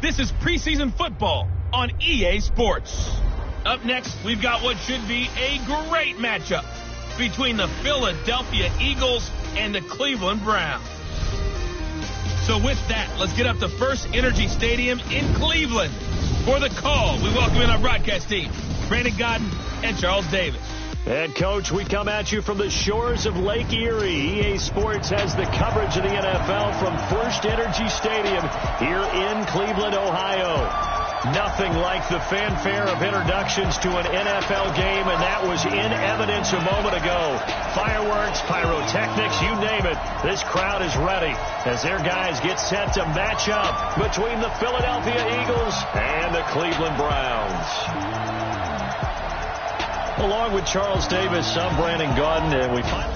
This is preseason football on EA Sports. Up next, we've got what should be a great matchup between the Philadelphia Eagles and the Cleveland Browns. So with that, let's get up to First Energy Stadium in Cleveland. For the call, we welcome in our broadcast team, Brandon Godden and Charles Davis. And, Coach, we come at you from the shores of Lake Erie. EA Sports has the coverage of the NFL from First Energy Stadium here in Cleveland, Ohio. Nothing like the fanfare of introductions to an NFL game, and that was in evidence a moment ago. Fireworks, pyrotechnics, you name it. This crowd is ready as their guys get set to match up between the Philadelphia Eagles and the Cleveland Browns. Along with Charles Davis, I'm Brandon Godden, and we finally...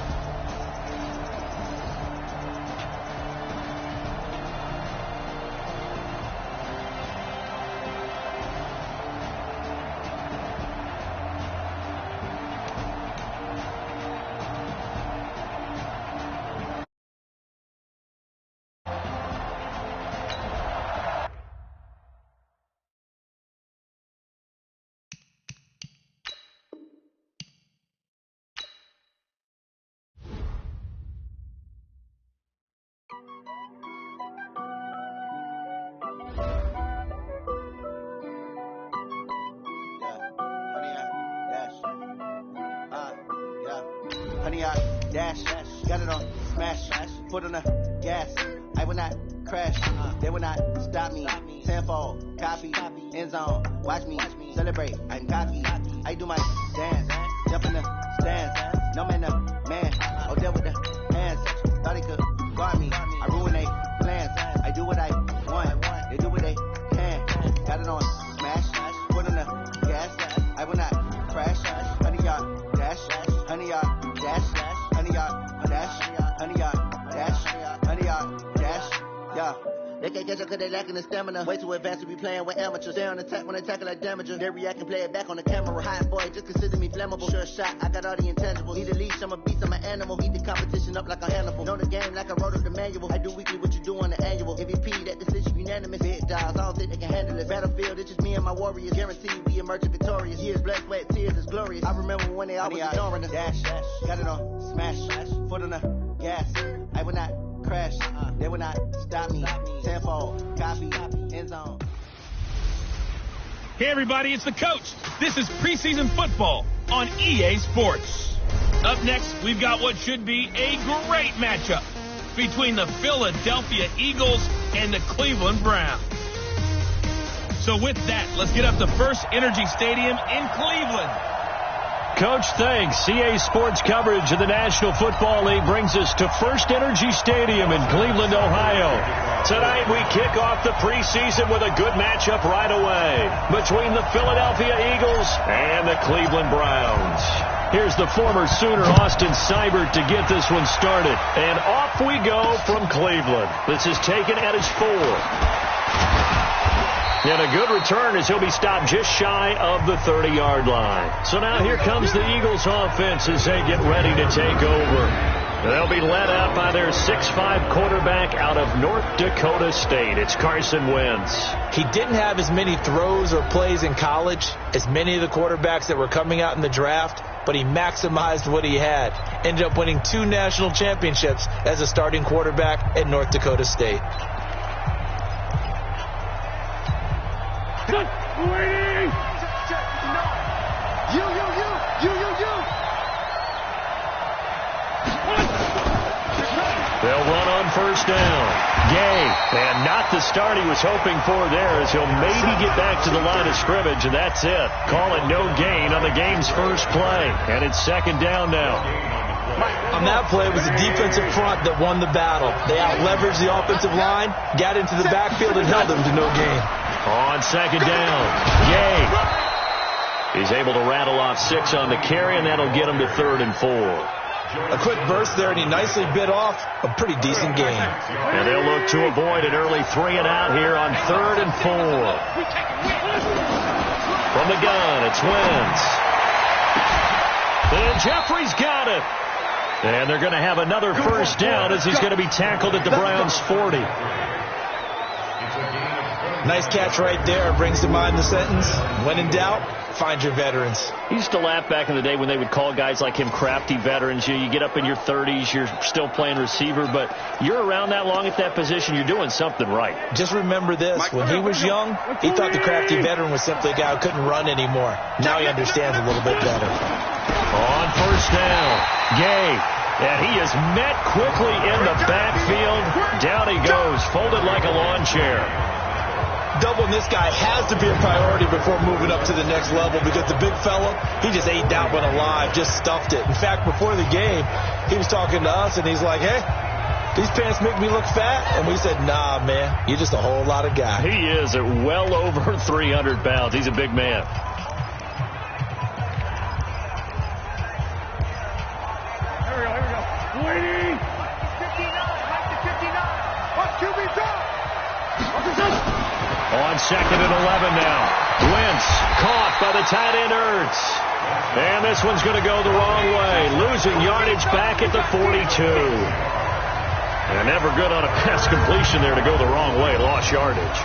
Dash, got it on, smash, foot on the gas, I will not crash, they will not stop me, tenfold, copy, end zone, watch me, celebrate, I'm cocky, I do my dance, jump in the stands, no man, oh there with the hands, thought he could guard me, I ruin they plans, I do what I want, they do what they can, got it on, smash, foot on the gas, I will not crash, 100-yard dash, 100-yard dash, 100-yard dash, 100-yard dash, 100-yard dash, yeah. They can't catch up cause they lacking the stamina. Way too advanced to be playing with amateurs. They on attack when they tackle like damager. They react and play it back on the camera. Hot boy, just consider me flammable. Sure shot, I got all the intangibles. Need a leash, I'm a beast, I'm an animal. Eat the competition up like a Hannibal. Know the game like I wrote up the manual. I do weekly what you do on the annual. MVP, that decision unanimous. Big dials, I don't think they can handle it. Battlefield, it's just me and my warriors. Guaranteed we emerge victorious. Years, blood, sweat, tears, it's glorious. I remember when they always ignoring us. Dash, got it on, smash, foot on the gas. I will not crash, they will not stop me, tenfold, copy, end zone. Hey everybody, it's the coach. This is preseason football on EA Sports. Up next, we've got what should be a great matchup between the Philadelphia Eagles and the Cleveland Browns. So with that, let's get up to First Energy Stadium in Cleveland. Coach, thanks. EA Sports coverage of the National Football League brings us to First Energy Stadium in Cleveland, Ohio. Tonight we kick off the preseason with a good matchup right away between the Philadelphia Eagles and the Cleveland Browns. Here's the former Sooner Austin Seibert to get this one started. And off we go from Cleveland. This is taken at his 4. And a good return as he'll be stopped just shy of the 30-yard line. So now here comes the Eagles offense as they get ready to take over. They'll be led out by their 6'5 quarterback out of North Dakota State. It's Carson Wentz. He didn't have as many throws or plays in college as many of the quarterbacks that were coming out in the draft, but he maximized what he had. Ended up winning 2 national championships as a starting quarterback at North Dakota State. Waiting! You. They'll run on first down. Gay, and not the start he was hoping for there, as he'll maybe get back to the line of scrimmage, and that's it. Call it no gain on the game's first play, and it's second down now. On that play, it was the defensive front that won the battle. They out-leveraged the offensive line, got into the backfield, and held them to no gain. On second down, Gay. He's able to rattle off 6 on the carry, and that'll get him to 3rd and 4. A quick burst there, and he nicely bit off a pretty decent gain. And they'll look to avoid an early 3 and out here on 3rd and 4. From the gun, it's Wentz. And Jeffrey's got it. And they're going to have another first down as he's going to be tackled at the Browns' 40. Nice catch right there. Brings to mind the sentence, when in doubt, find your veterans. He used to laugh back in the day when they would call guys like him crafty veterans. You get up in your 30s, you're still playing receiver, but you're around that long at that position, you're doing something right. Just remember this. When he was young, he thought the crafty veteran was simply a guy who couldn't run anymore. Now he understands a little bit better. On first down, Gay. And he is met quickly in the backfield. Down he goes, folded like a lawn chair. Doubling this guy has to be a priority before moving up to the next level because the big fella, he just ate that one alive, just stuffed it. In fact, before the game, he was talking to us, and he's like, hey, these pants make me look fat. And we said, nah, man, you're just a whole lot of guy. He is at well over 300 pounds. He's a big man. On second and 11 now. Wentz caught by the tight end Ertz. And this one's going to go the wrong way. Losing yardage back at the 42. And never good on a pass completion there to go the wrong way. Lost yardage.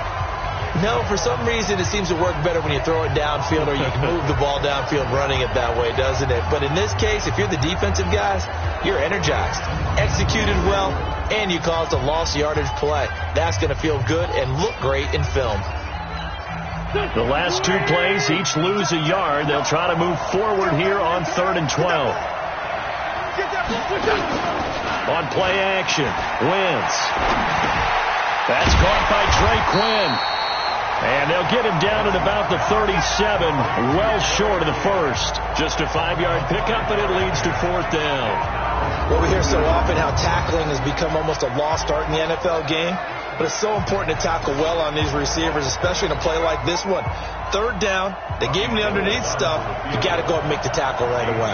No, for some reason it seems to work better when you throw it downfield or you can move the ball downfield running it that way, doesn't it? But in this case, if you're the defensive guys, you're energized, executed well, and you caused a lost yardage play. That's going to feel good and look great in film. The last two plays each lose a yard. They'll try to move forward here on 3rd and 12. On play action, Wentz. That's caught by Trey Quinn. And they'll get him down at about the 37, well short of the first. Just a 5-yard pickup, but it leads to 4th down. Well, we hear so often how tackling has become almost a lost art in the NFL game. But it's so important to tackle well on these receivers, especially in a play like this one. 3rd down, they gave him the underneath stuff. You got to go and make the tackle right away.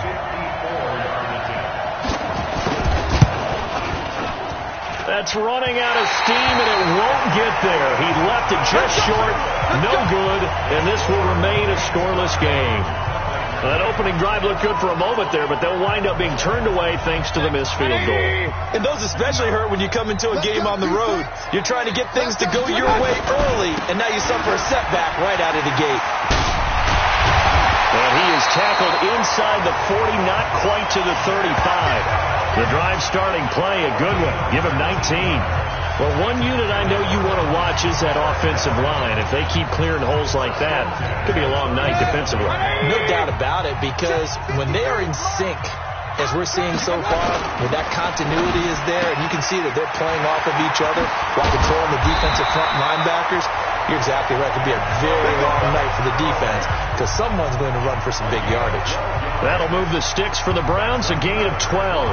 That's running out of steam, and it won't get there. He left it just short, no good, and this will remain a scoreless game. That opening drive looked good for a moment there, but they'll wind up being turned away thanks to the missed field goal. And those especially hurt when you come into a game on the road. You're trying to get things to go your way early, and now you suffer a setback right out of the gate. And he is tackled inside the 40, not quite to the 35. The drive starting play, a good one. Give him 19. Well, one unit I know you want to watch is that offensive line. If they keep clearing holes like that, it could be a long night defensively. No doubt about it, because when they are in sync, as we're seeing so far, when that continuity is there, and you can see that they're playing off of each other while controlling the defensive front linebackers, you're exactly right. It could be a very long night for the defense because someone's going to run for some big yardage. That'll move the sticks for the Browns, a gain of 12.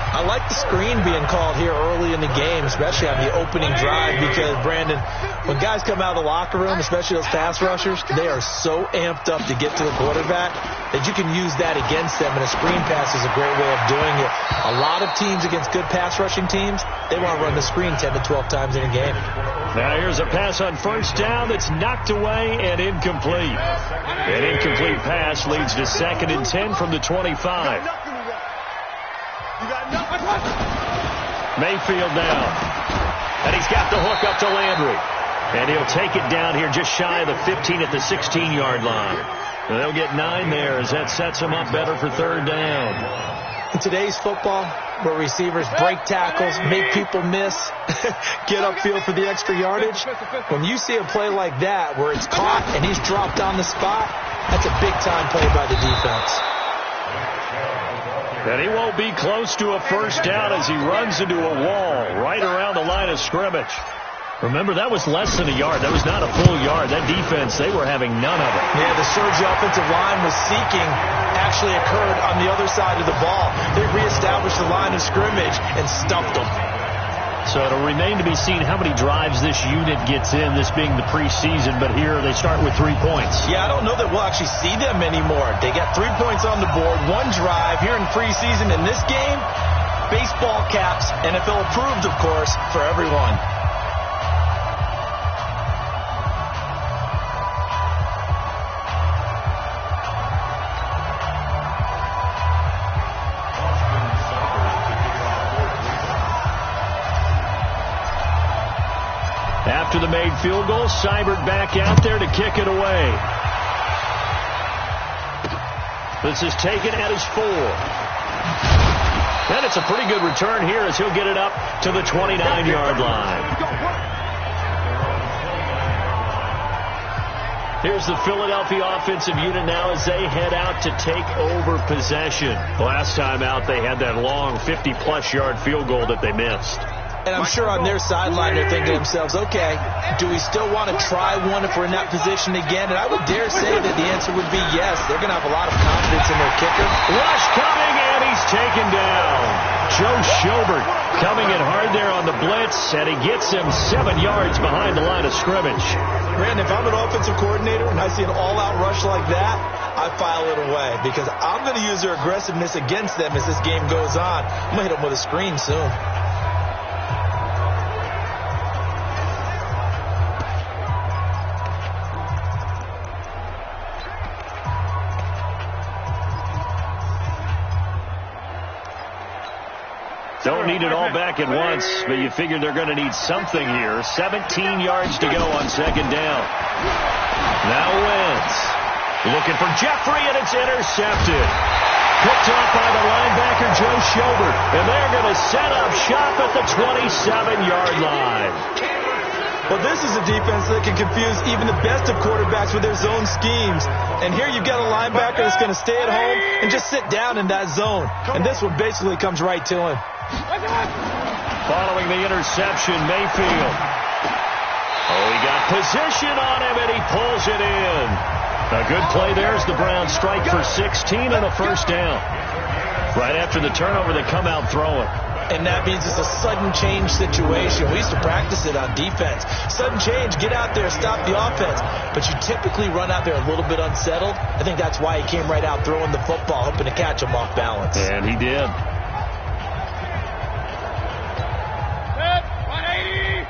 I like the screen being called here early in the game, especially on the opening drive, because, Brandon, when guys come out of the locker room, especially those pass rushers, they are so amped up to get to the quarterback that you can use that against them, and a screen pass is a great way of doing it. A lot of teams against good pass rushing teams, they want to run the screen 10 to 12 times in a game. Now here's a pass on first down that's knocked away and incomplete. An incomplete pass leads to 2nd and 10 from the 25. Mayfield down. And he's got the hook up to Landry. And he'll take it down here just shy of the 15 at the 16-yard line. And they'll get 9 there as that sets them up better for 3rd down. In today's football, where receivers break tackles, make people miss, get upfield for the extra yardage, when you see a play like that where it's caught and he's dropped on the spot, that's a big-time play by the defense. And he won't be close to a first down as he runs into a wall right around the line of scrimmage. Remember, that was less than a yard. That was not a full yard. That defense, they were having none of it. Yeah, the surge the offensive line was seeking actually occurred on the other side of the ball. They reestablished the line of scrimmage and stuffed them. So it'll remain to be seen how many drives this unit gets in, this being the preseason, but here they start with 3 points. Yeah, I don't know that we'll actually see them anymore. They got 3 points on the board, 1 drive here in preseason. In this game, baseball caps, NFL approved, of course, for everyone. After the made field goal. Seibert back out there to kick it away. This is taken at his 4. And it's a pretty good return here as he'll get it up to the 29-yard line. Here's the Philadelphia offensive unit now as they head out to take over possession. Last time out, they had that long 50-plus yard field goal that they missed. And I'm sure on their sideline they're thinking to themselves, okay, do we still want to try one if we're in that position again? And I would dare say that the answer would be yes. They're going to have a lot of confidence in their kicker. Rush coming, and he's taken down. Joe Schobert coming in hard there on the blitz, and he gets him 7 yards behind the line of scrimmage. Brandon, if I'm an offensive coordinator and I see an all-out rush like that, I file it away because I'm going to use their aggressiveness against them as this game goes on. I'm going to hit them with a screen soon. Don't need it all back at once, but you figure they're going to need something here. 17 yards to go on second down. Now Wentz looking for Jeffrey, and it's intercepted. Picked off by the linebacker, Joe Schobert, and they're going to set up shop at the 27-yard line. Well, this is a defense that can confuse even the best of quarterbacks with their zone schemes. And here you've got a linebacker that's going to stay at home and just sit down in that zone. And this one basically comes right to him. Following the interception, Mayfield. Oh, he got position on him, and he pulls it in. A good play there as the Browns strike for 16 and a first down. Right after the turnover, they come out throwing. And that means it's a sudden change situation. We used to practice it on defense. Sudden change, get out there, stop the offense. But you typically run out there a little bit unsettled. I think that's why he came right out throwing the football, hoping to catch him off balance. And he did. Set, 180.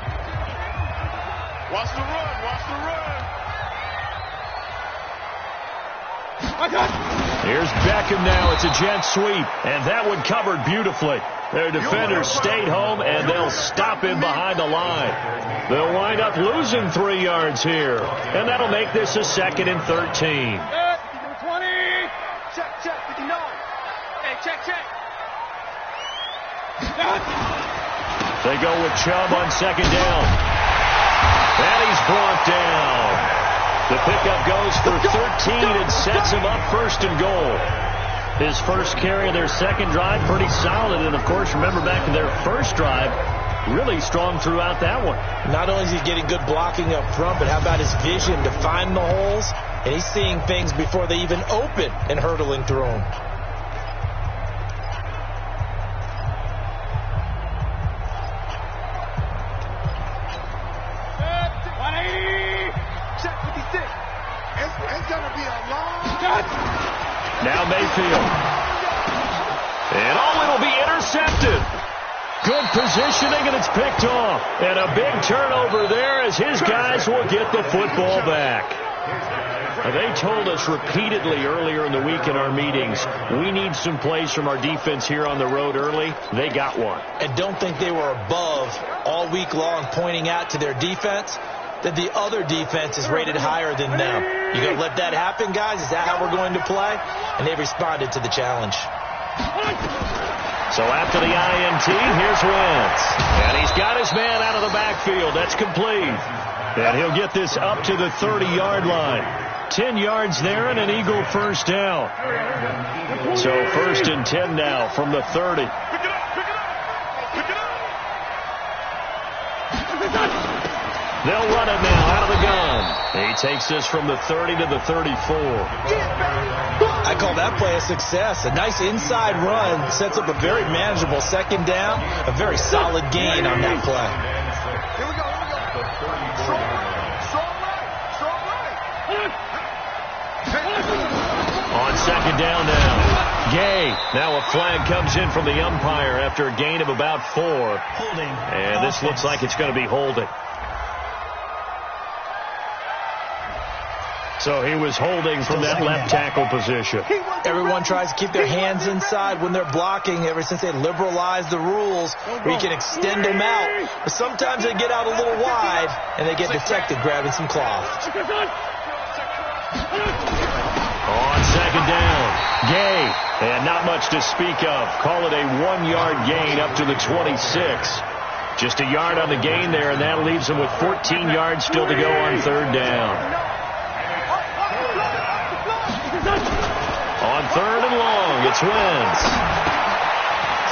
Watch the run, watch the run. Here's Beckham now. It's a jet sweep. And that one covered beautifully. Their defenders stayed home, and they'll stop him behind the line. They'll wind up losing 3 yards here. And that'll make this a 2nd and 13. 20. Check, check, 59. Hey, check, check. They go with Chubb on second down. And he's brought down. The pickup goes for 13 and sets him up 1st and goal. His first carry of their second drive, pretty solid. And, of course, remember back to their first drive, really strong throughout that one. Not only is he getting good blocking up front, but how about his vision to find the holes? And he's seeing things before they even open and hurtling through them. It's going to be a long shot. Now Mayfield. And it'll be intercepted. Good positioning, and it's picked off. And a big turnover there as his guys will get the football back. They told us repeatedly earlier in the week in our meetings, we need some plays from our defense here on the road early. They got one. And don't think they were above all week long pointing out to their defense that the other defense is rated higher than them. You going to let that happen, guys? Is that how we're going to play? And they responded to the challenge. So after the INT, here's Wentz. And he's got his man out of the backfield. That's complete. And he'll get this up to the 30-yard line. 10 yards there and an Eagle first down. So 1st and 10 now from the 30. Pick it up, pick it up, pick it up. They'll run it now out of the gun. He takes this from the 30 to the 34. I call that play a success. A nice inside run sets up a very manageable second down. A very solid gain on that play. Here we go, here we go. Strong right. On second down now. Gay. Now a flag comes in from the umpire after a gain of about 4. Holding. And this looks like it's going to be holding. So he was holding from that left tackle position. Everyone tries to keep their hands inside when they're blocking ever since they liberalized the rules where you can extend them out. But sometimes they get out a little wide and they get detected grabbing some cloth. On second down, Gay, and not much to speak of. Call it a 1-yard gain up to the 26. Just a yard on the gain there, and that leaves them with 14 yards still to go on third down. On third and long, it's Wentz.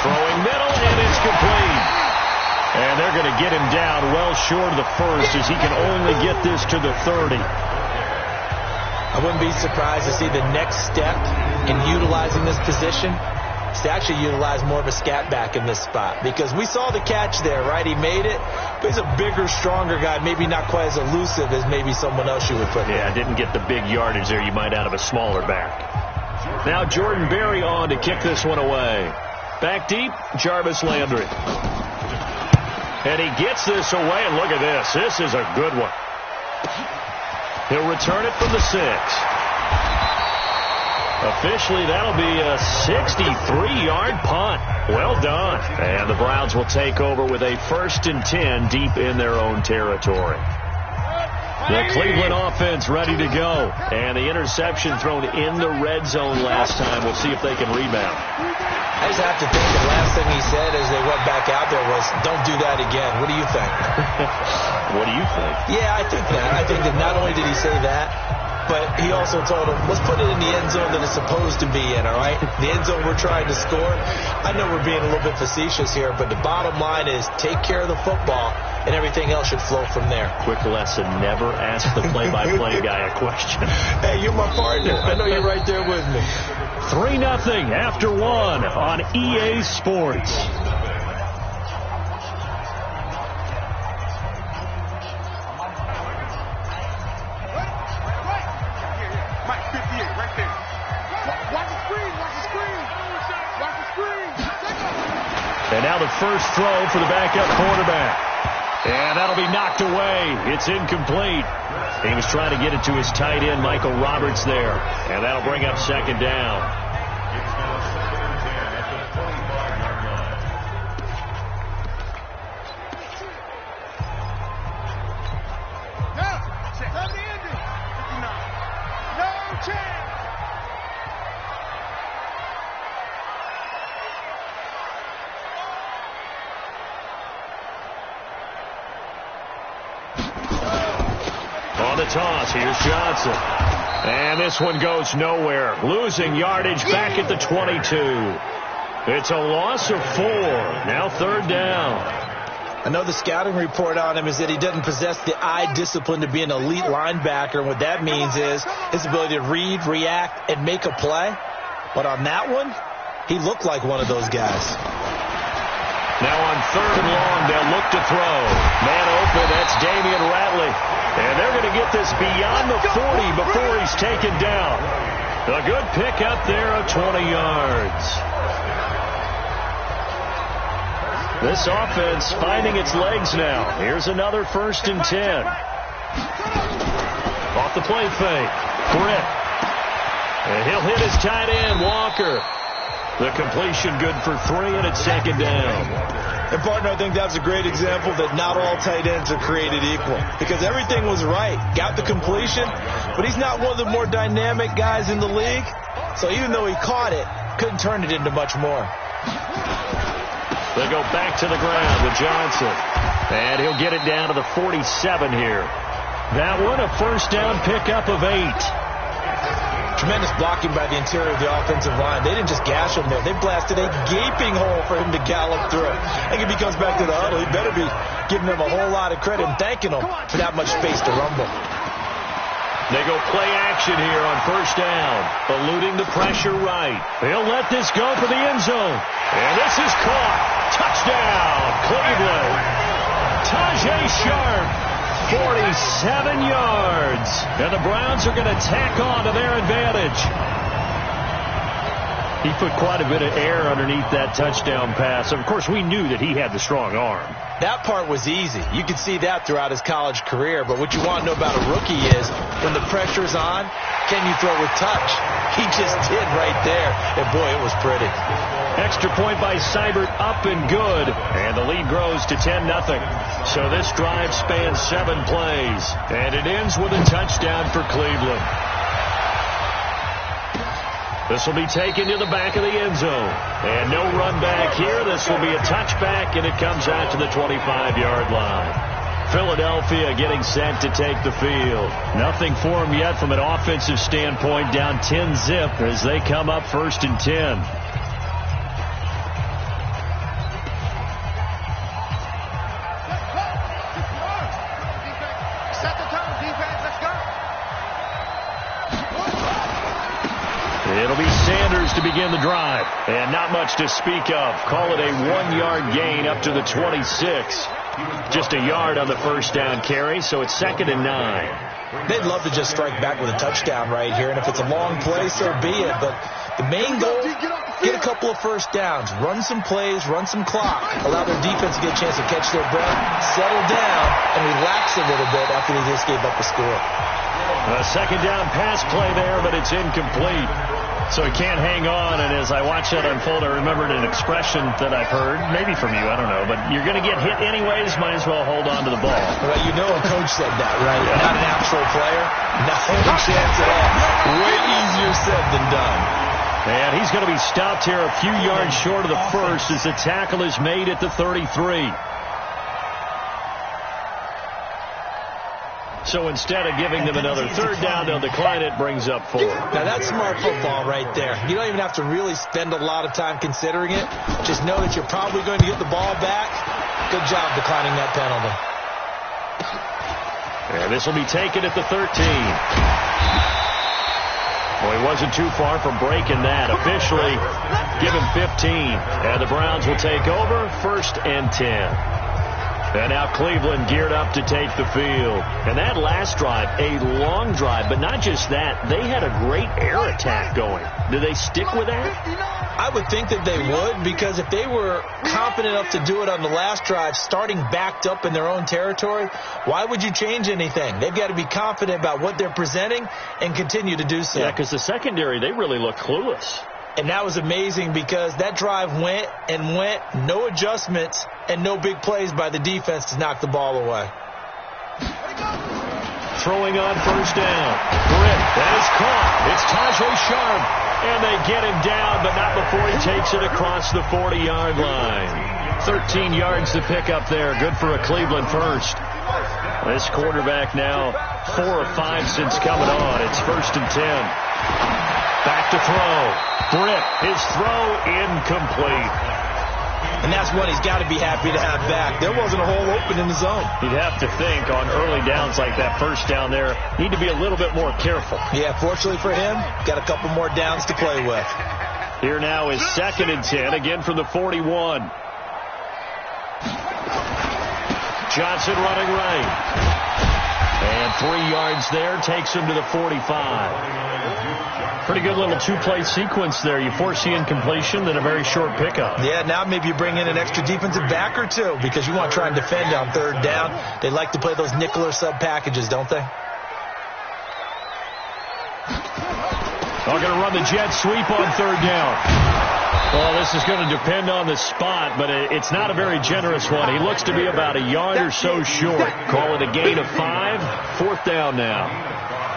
Throwing middle, and it's complete. And they're going to get him down well short of the first as he can only get this to the 30. I wouldn't be surprised to see the next step in utilizing this position is to actually utilize more of a scat back in this spot. Because we saw the catch there, right? He made it, but he's a bigger, stronger guy, maybe not quite as elusive as maybe someone else you would put there. Yeah, didn't get the big yardage there you might out of a smaller back. Now Jordan Berry on to kick this one away. Back deep, Jarvis Landry. And he gets this away, and look at this. This is a good one. He'll return it from the 6. Officially, that'll be a 63-yard punt. Well done. And the Browns will take over with a 1st and 10 deep in their own territory. The Cleveland offense ready to go. And the interception thrown in the red zone last time. We'll see if they can rebound. I just have to think the last thing he said as they went back out there was, don't do that again. What do you think? What do you think? Yeah, I think that. I think that not only did he say that, but he also told him, let's put it in the end zone that it's supposed to be in, all right? The end zone we're trying to score. I know we're being a little bit facetious here, but the bottom line is take care of the football, and everything else should flow from there. Quick lesson, never ask the play-by-play guy a question. Hey, you're my partner. I know you're right there with me. 3-0 after 1 on EA Sports. And now the first throw for the backup quarterback. And that'll be knocked away. It's incomplete. He was trying to get it to his tight end, Michael Roberts, there. And that'll bring up second down. Toss. Here's Johnson. And this one goes nowhere. Losing yardage back at the 22. It's a loss of 4. Now third down. I know the scouting report on him is that he doesn't possess the eye discipline to be an elite linebacker. And what that means is his ability to read, react, and make a play. But on that one, he looked like one of those guys. Now on third and long, they'll look to throw. Man open, that's Damian Ratley. And they're going to get this beyond the 40 before he's taken down. A good pickup there of 20 yards. This offense finding its legs now. Here's another 1st and 10. Off the play fake. Britt. And he'll hit his tight end, Walker. The completion good for 3, and it's second down. And, partner, I think that's a great example that not all tight ends are created equal. Because everything was right. Got the completion, but he's not one of the more dynamic guys in the league. So even though he caught it, couldn't turn it into much more. They go back to the ground with Johnson. And he'll get it down to the 47 here. That one, a first down pickup of 8. Tremendous blocking by the interior of the offensive line. They didn't just gash him there. They blasted a gaping hole for him to gallop through. I think if he comes back to the huddle, he better be giving them a whole lot of credit and thanking them for that much space to rumble. They go play action here on first down. Eluding the pressure right. They'll let this go for the end zone. And this is caught. Touchdown, Cleveland. Tajay Sharp. 47 yards. And the Browns are going to tack on to their advantage. He put quite a bit of air underneath that touchdown pass. Of course, we knew that he had the strong arm. That part was easy. You could see that throughout his college career. But what you want to know about a rookie is when the pressure's on, can you throw with touch? He just did right there. And, boy, it was pretty. Extra point by Seibert, up and good. And the lead grows to 10-0. So this drive spans 7 plays. And it ends with a touchdown for Cleveland. This will be taken to the back of the end zone. And no run back here. This will be a touchback, and it comes out to the 25-yard line. Philadelphia getting set to take the field. Nothing for them yet from an offensive standpoint, down 10-zip as they come up 1st and 10. It'll be Sanders to begin the drive. And not much to speak of. Call it a 1-yard gain up to the 26. Just a yard on the first down carry, so it's 2nd and 9. They'd love to just strike back with a touchdown right here. And if it's a long play, so be it. But the main goal, get a couple of first downs. Run some plays, run some clock. Allow their defense to get a chance to catch their breath, settle down, and relax a little bit after they just gave up the score. A 2nd down pass play there, but it's incomplete. So he can't hang on, and as I watch that unfold, I remembered an expression that I've heard, maybe from you, I don't know, but you're going to get hit anyways, might as well hold on to the ball. Well, you know a coach said that, right? Yeah. Not an actual player. Not a chance at all. Way easier said than done. And he's going to be stopped here a few yards short of the first as the tackle is made at the 33. So instead of giving them another 3rd down, they'll decline it, brings up 4. Now, that's smart football right there. You don't even have to really spend a lot of time considering it. Just know that you're probably going to get the ball back. Good job declining that penalty. And this will be taken at the 13. Well, he wasn't too far from breaking that. Officially, give him 15. And the Browns will take over 1st and 10. And now Cleveland geared up to take the field. And that last drive, a long drive, but not just that. They had a great air attack going. Did they stick with that? I would think that they would, because if they were confident enough to do it on the last drive, starting backed up in their own territory, why would you change anything? They've got to be confident about what they're presenting and continue to do so. Yeah, because the secondary, they really look clueless. And that was amazing because that drive went and went, no adjustments, and no big plays by the defense to knock the ball away. Throwing on 1st down. Britt, that is caught. It's Tajay Sharp. And they get him down, but not before he takes it across the 40-yard line. 13 yards to pick up there. Good for a Cleveland first. This quarterback now 4 of 5 since coming on. It's 1st and 10. Back to throw. Britt, his throw incomplete. And that's what he's got to be happy to have back. There wasn't a hole open in the zone. You'd have to think on early downs like that, first down there, need to be a little bit more careful. Yeah, fortunately for him, got a couple more downs to play with. Here now is 2nd and 10, again from the 41. Johnson running right. And 3 yards there, takes him to the 45. Pretty good little 2-play sequence there. You force the incompletion, then a very short pickup. Yeah, now maybe you bring in an extra defensive back or two because you want to try and defend on 3rd down. They like to play those nickel or sub packages, don't they? They're going to run the jet sweep on 3rd down. Well, this is going to depend on the spot, but it's not a very generous one. He looks to be about a yard or so short. Call it a gain of 5. 4th down now.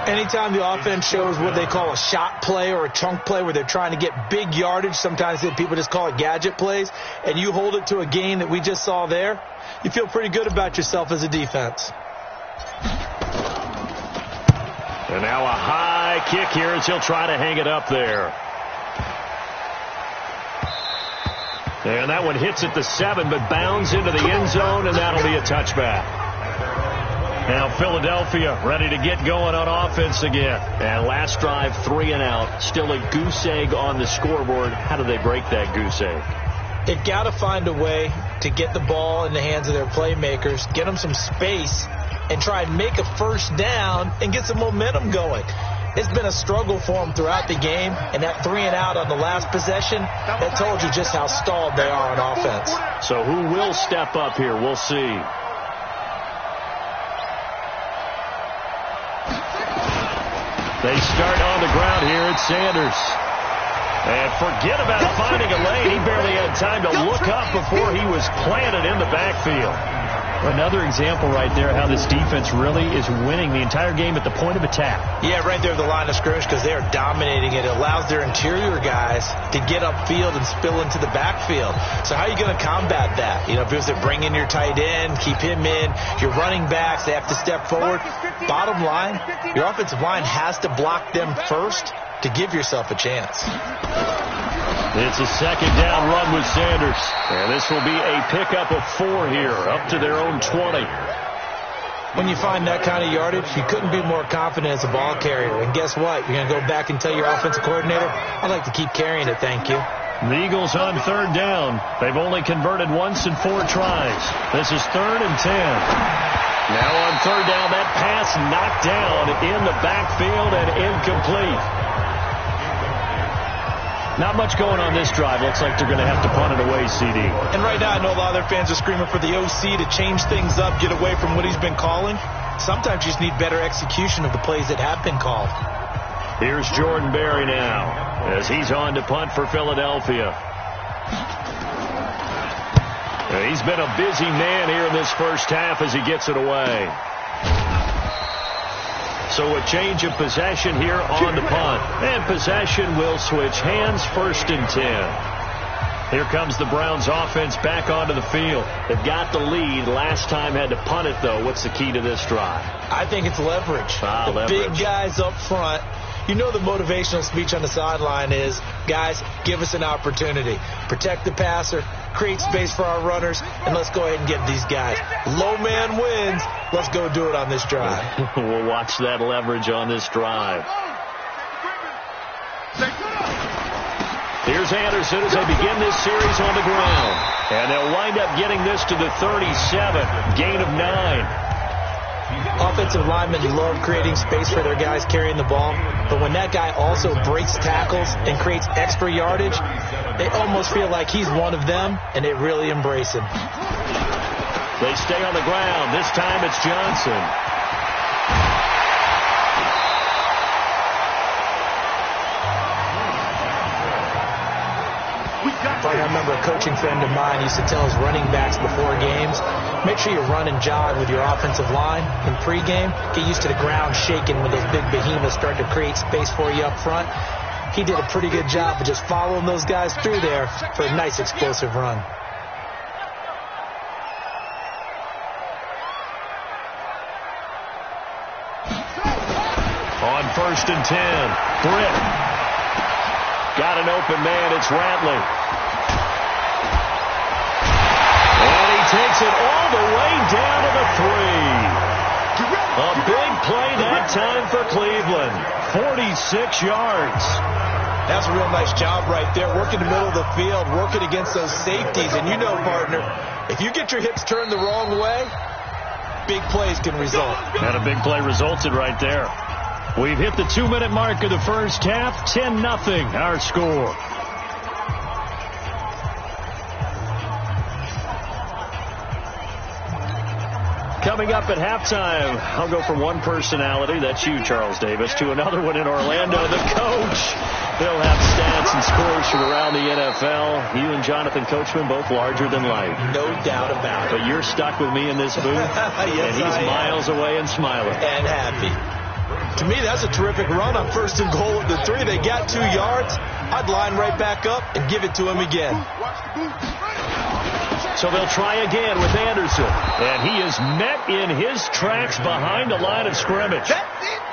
Anytime the offense shows what they call a shot play or a chunk play where they're trying to get big yardage, sometimes people just call it gadget plays, and you hold it to a gain that we just saw there, you feel pretty good about yourself as a defense. And now a high kick here as he'll try to hang it up there. And that one hits at the 7, but bounds into the end zone, and that'll be a touchback. Now Philadelphia ready to get going on offense again. And last drive, 3 and out. Still a goose egg on the scoreboard. How do they break that goose egg? They've got to find a way to get the ball in the hands of their playmakers, get them some space, and try and make a 1st down and get some momentum going. It's been a struggle for them throughout the game, and that 3 and out on the last possession, that told you just how stalled they are on offense. So who will step up here? We'll see. They start on the ground here at Sanders. And forget about finding a lane. He barely had time to look up before he was planted in the backfield. Another example right there how this defense really is winning the entire game at the point of attack. Yeah, right there at the line of scrimmage because they are dominating it. It allows their interior guys to get upfield and spill into the backfield. So how are you going to combat that? You know, if it was to bring in your tight end, keep him in, your running backs, they have to step forward. Bottom line, your offensive line has to block them first to give yourself a chance. It's a second down run with Sanders. And this will be a pickup of 4 here, up to their own 20. When you find that kind of yardage, you couldn't be more confident as a ball carrier. And guess what? You're going to go back and tell your offensive coordinator, I'd like to keep carrying it, thank you. The Eagles on third down. They've only converted once in 4 tries. This is 3rd and 10. Now on third down, that pass knocked down in the backfield and incomplete. Not much going on this drive. Looks like they're going to have to punt it away, CD. And right now, I know a lot of their fans are screaming for the OC to change things up, get away from what he's been calling. Sometimes you just need better execution of the plays that have been called. Here's Jordan Berry now as he's on to punt for Philadelphia. He's been a busy man here in this first half as he gets it away. So a change of possession here on the punt. And possession will switch hands, 1st and 10. Here comes the Browns offense back onto the field. They've got the lead. Last time had to punt it, though. What's the key to this drive? I think it's leverage. Leverage. Big guys up front. You know the motivational speech on the sideline is, guys, give us an opportunity. Protect the passer, create space for our runners, and let's go ahead and get these guys. Low man wins. Let's go do it on this drive. We'll watch that leverage on this drive. Here's Anderson as they begin this series on the ground. And they'll wind up getting this to the 37, gain of 9. Offensive linemen love creating space for their guys carrying the ball, but when that guy also breaks tackles and creates extra yardage, they almost feel like he's one of them, and they really embrace him. They stay on the ground. This time it's Johnson. I remember a coaching friend of mine used to tell his running backs before games, make sure you run and jog with your offensive line in pregame. Get used to the ground shaking when those big behemoths start to create space for you up front. He did a pretty good job of just following those guys through there for a nice explosive run. On 1st and 10, Britt. Got an open man. It's Ratley. Takes it all the way down to the 3. A big play that time for Cleveland. 46 yards. That's a real nice job right there. Working the middle of the field, working against those safeties. And you know, partner, if you get your hips turned the wrong way, big plays can result. And a big play resulted right there. We've hit the 2-minute mark of the first half. 10-0 our score. Coming up at halftime, I'll go from one personality, that's you, Charles Davis, to another one in Orlando, the coach. They'll have stats and scores from around the NFL. You and Jonathan Coachman, both larger than life. No doubt about it. But you're stuck with me in this booth, yes, and he's miles away and smiling. And happy. To me, that's a terrific run on 1st and goal at the 3. They got 2 yards. I'd line right back up and give it to him again. So they'll try again with Anderson. And he is met in his tracks behind the line of scrimmage.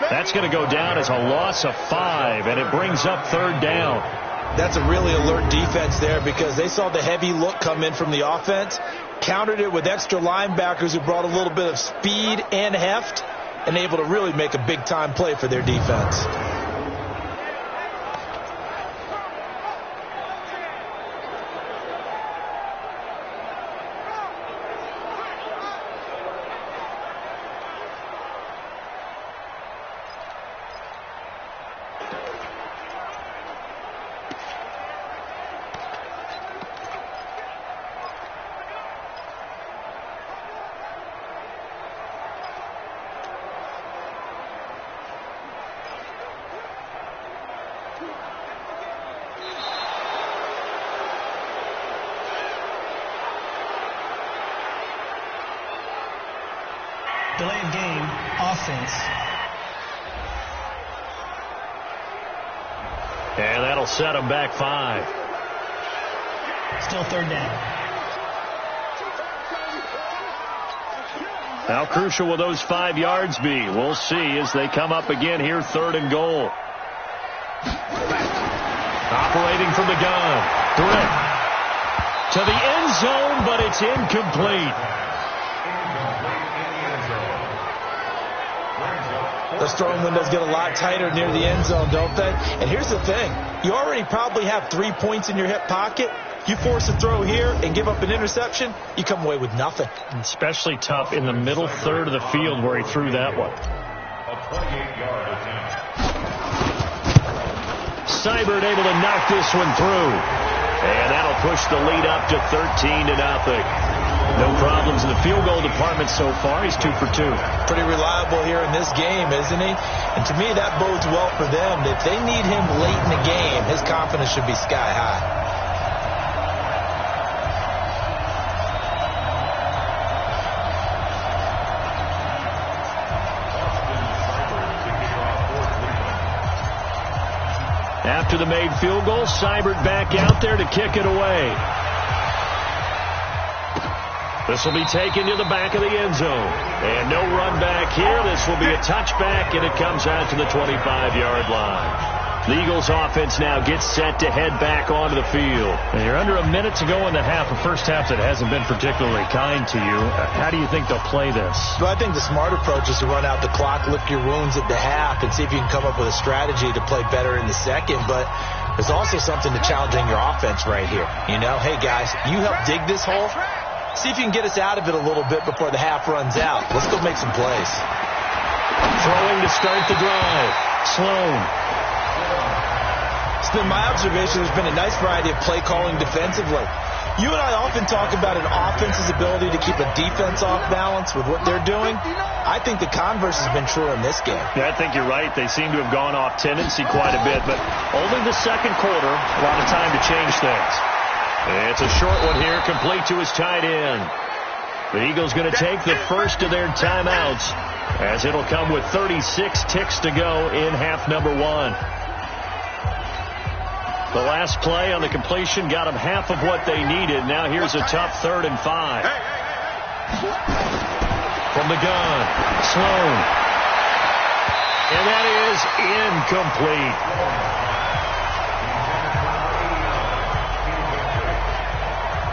That's going to go down as a loss of 5, and it brings up 3rd down. That's a really alert defense there because they saw the heavy look come in from the offense, countered it with extra linebackers who brought a little bit of speed and heft, and able to really make a big-time play for their defense. Delay of game, offense. And that'll set them back 5. Still third down. How crucial will those 5 yards be? We'll see as they come up again here, 3rd and goal. Operating from the gun. Britt to the end zone, but it's incomplete. Those throwing windows get a lot tighter near the end zone, don't they? And here's the thing. You already probably have 3 points in your hip pocket. You force a throw here and give up an interception, you come away with nothing. Especially tough in the middle third of the field where he threw that one. Seibert able to knock this one through. And that'll push the lead up to 13-0. No problems in the field goal department so far. He's 2 for 2. Pretty reliable here in this game, isn't he? And to me, that bodes well for them. If they need him late in the game, his confidence should be sky high. After the made field goal, Seibert back out there to kick it away. This will be taken to the back of the end zone. And no run back here. This will be a touchback, and it comes out to the 25-yard line. The Eagles offense now gets set to head back onto the field. And you're under a minute to go in the half, a first half that hasn't been particularly kind to you. How do you think they'll play this? Well, I think the smart approach is to run out the clock, lick your wounds at the half, and see if you can come up with a strategy to play better in the second. But there's also something to challenging your offense right here. You know, hey, guys, you help dig this hole. See if you can get us out of it a little bit before the half runs out. Let's go make some plays. Throwing to start the drive. Sloan. It's been my observation there's been a nice variety of play calling defensively. You and I often talk about an offense's ability to keep a defense off balance with what they're doing. I think the converse has been true in this game. Yeah, I think you're right. They seem to have gone off tendency quite a bit, but only the second quarter, a lot of time to change things. It's a short one here, complete to his tight end. The Eagles going to take the first of their timeouts as it'll come with 36 ticks to go in half number 1. The last play on the completion got them half of what they needed. Now here's a tough 3rd and 5. From the gun, Sloan. And that is incomplete.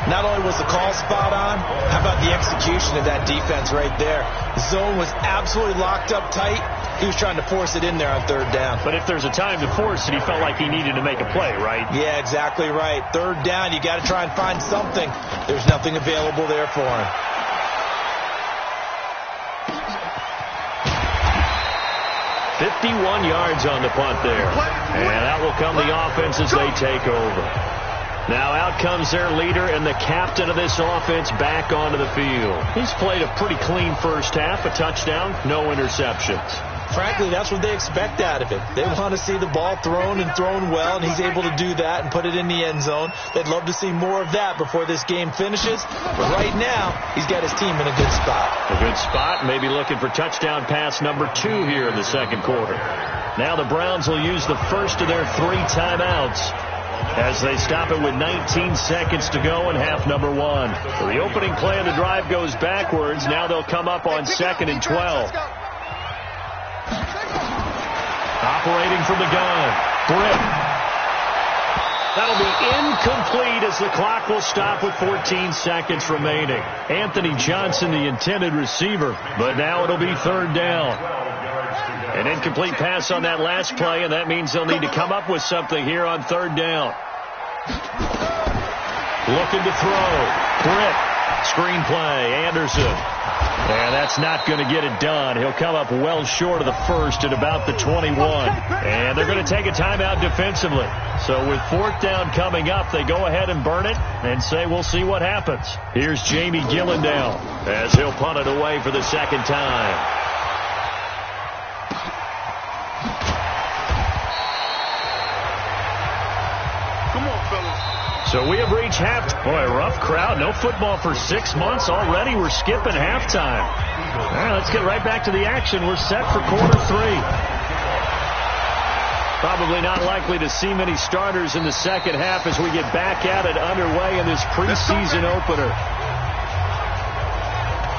Not only was the call spot on, how about the execution of that defense right there? The zone was absolutely locked up tight. He was trying to force it in there on 3rd down. But if there's a time to force it, he felt like he needed to make a play, right? Yeah, exactly right. 3rd down, you got to try and find something. There's nothing available there for him. "51 yards on the punt there. And that will come the offense as they take over. Now out comes their leader and the captain of this offense back onto the field. He's played a pretty clean first half, a touchdown, no interceptions. Frankly, that's what they expect out of him. They want to see the ball thrown and thrown well, and he's able to do that and put it in the end zone. They'd love to see more of that before this game finishes. But right now, he's got his team in a good spot. A good spot, maybe looking for touchdown pass number 2 here in the second quarter. Now the Browns will use the first of their 3 timeouts as they stop it with 19 seconds to go in half number 1. So the opening play of the drive goes backwards. Now they'll come up on 2nd and 12. Operating from the gun, Britt. That'll be incomplete as the clock will stop with 14 seconds remaining. Anthony Johnson, the intended receiver, but now it'll be 3rd down. An incomplete pass on that last play, and that means they'll need to come up with something here on 3rd down. Looking to throw. Britt. Screenplay. Anderson. And that's not going to get it done. He'll come up well short of the first at about the 21. And they're going to take a timeout defensively. So with 4th down coming up, they go ahead and burn it and say we'll see what happens. Here's Jamie Gillendow as he'll punt it away for the second time. So we have reached half. Boy, rough crowd. No football for 6 months already. We're skipping halftime. All right, let's get right back to the action. We're set for quarter 3. Probably not likely to see many starters in the second half as we get back at it underway in this preseason opener.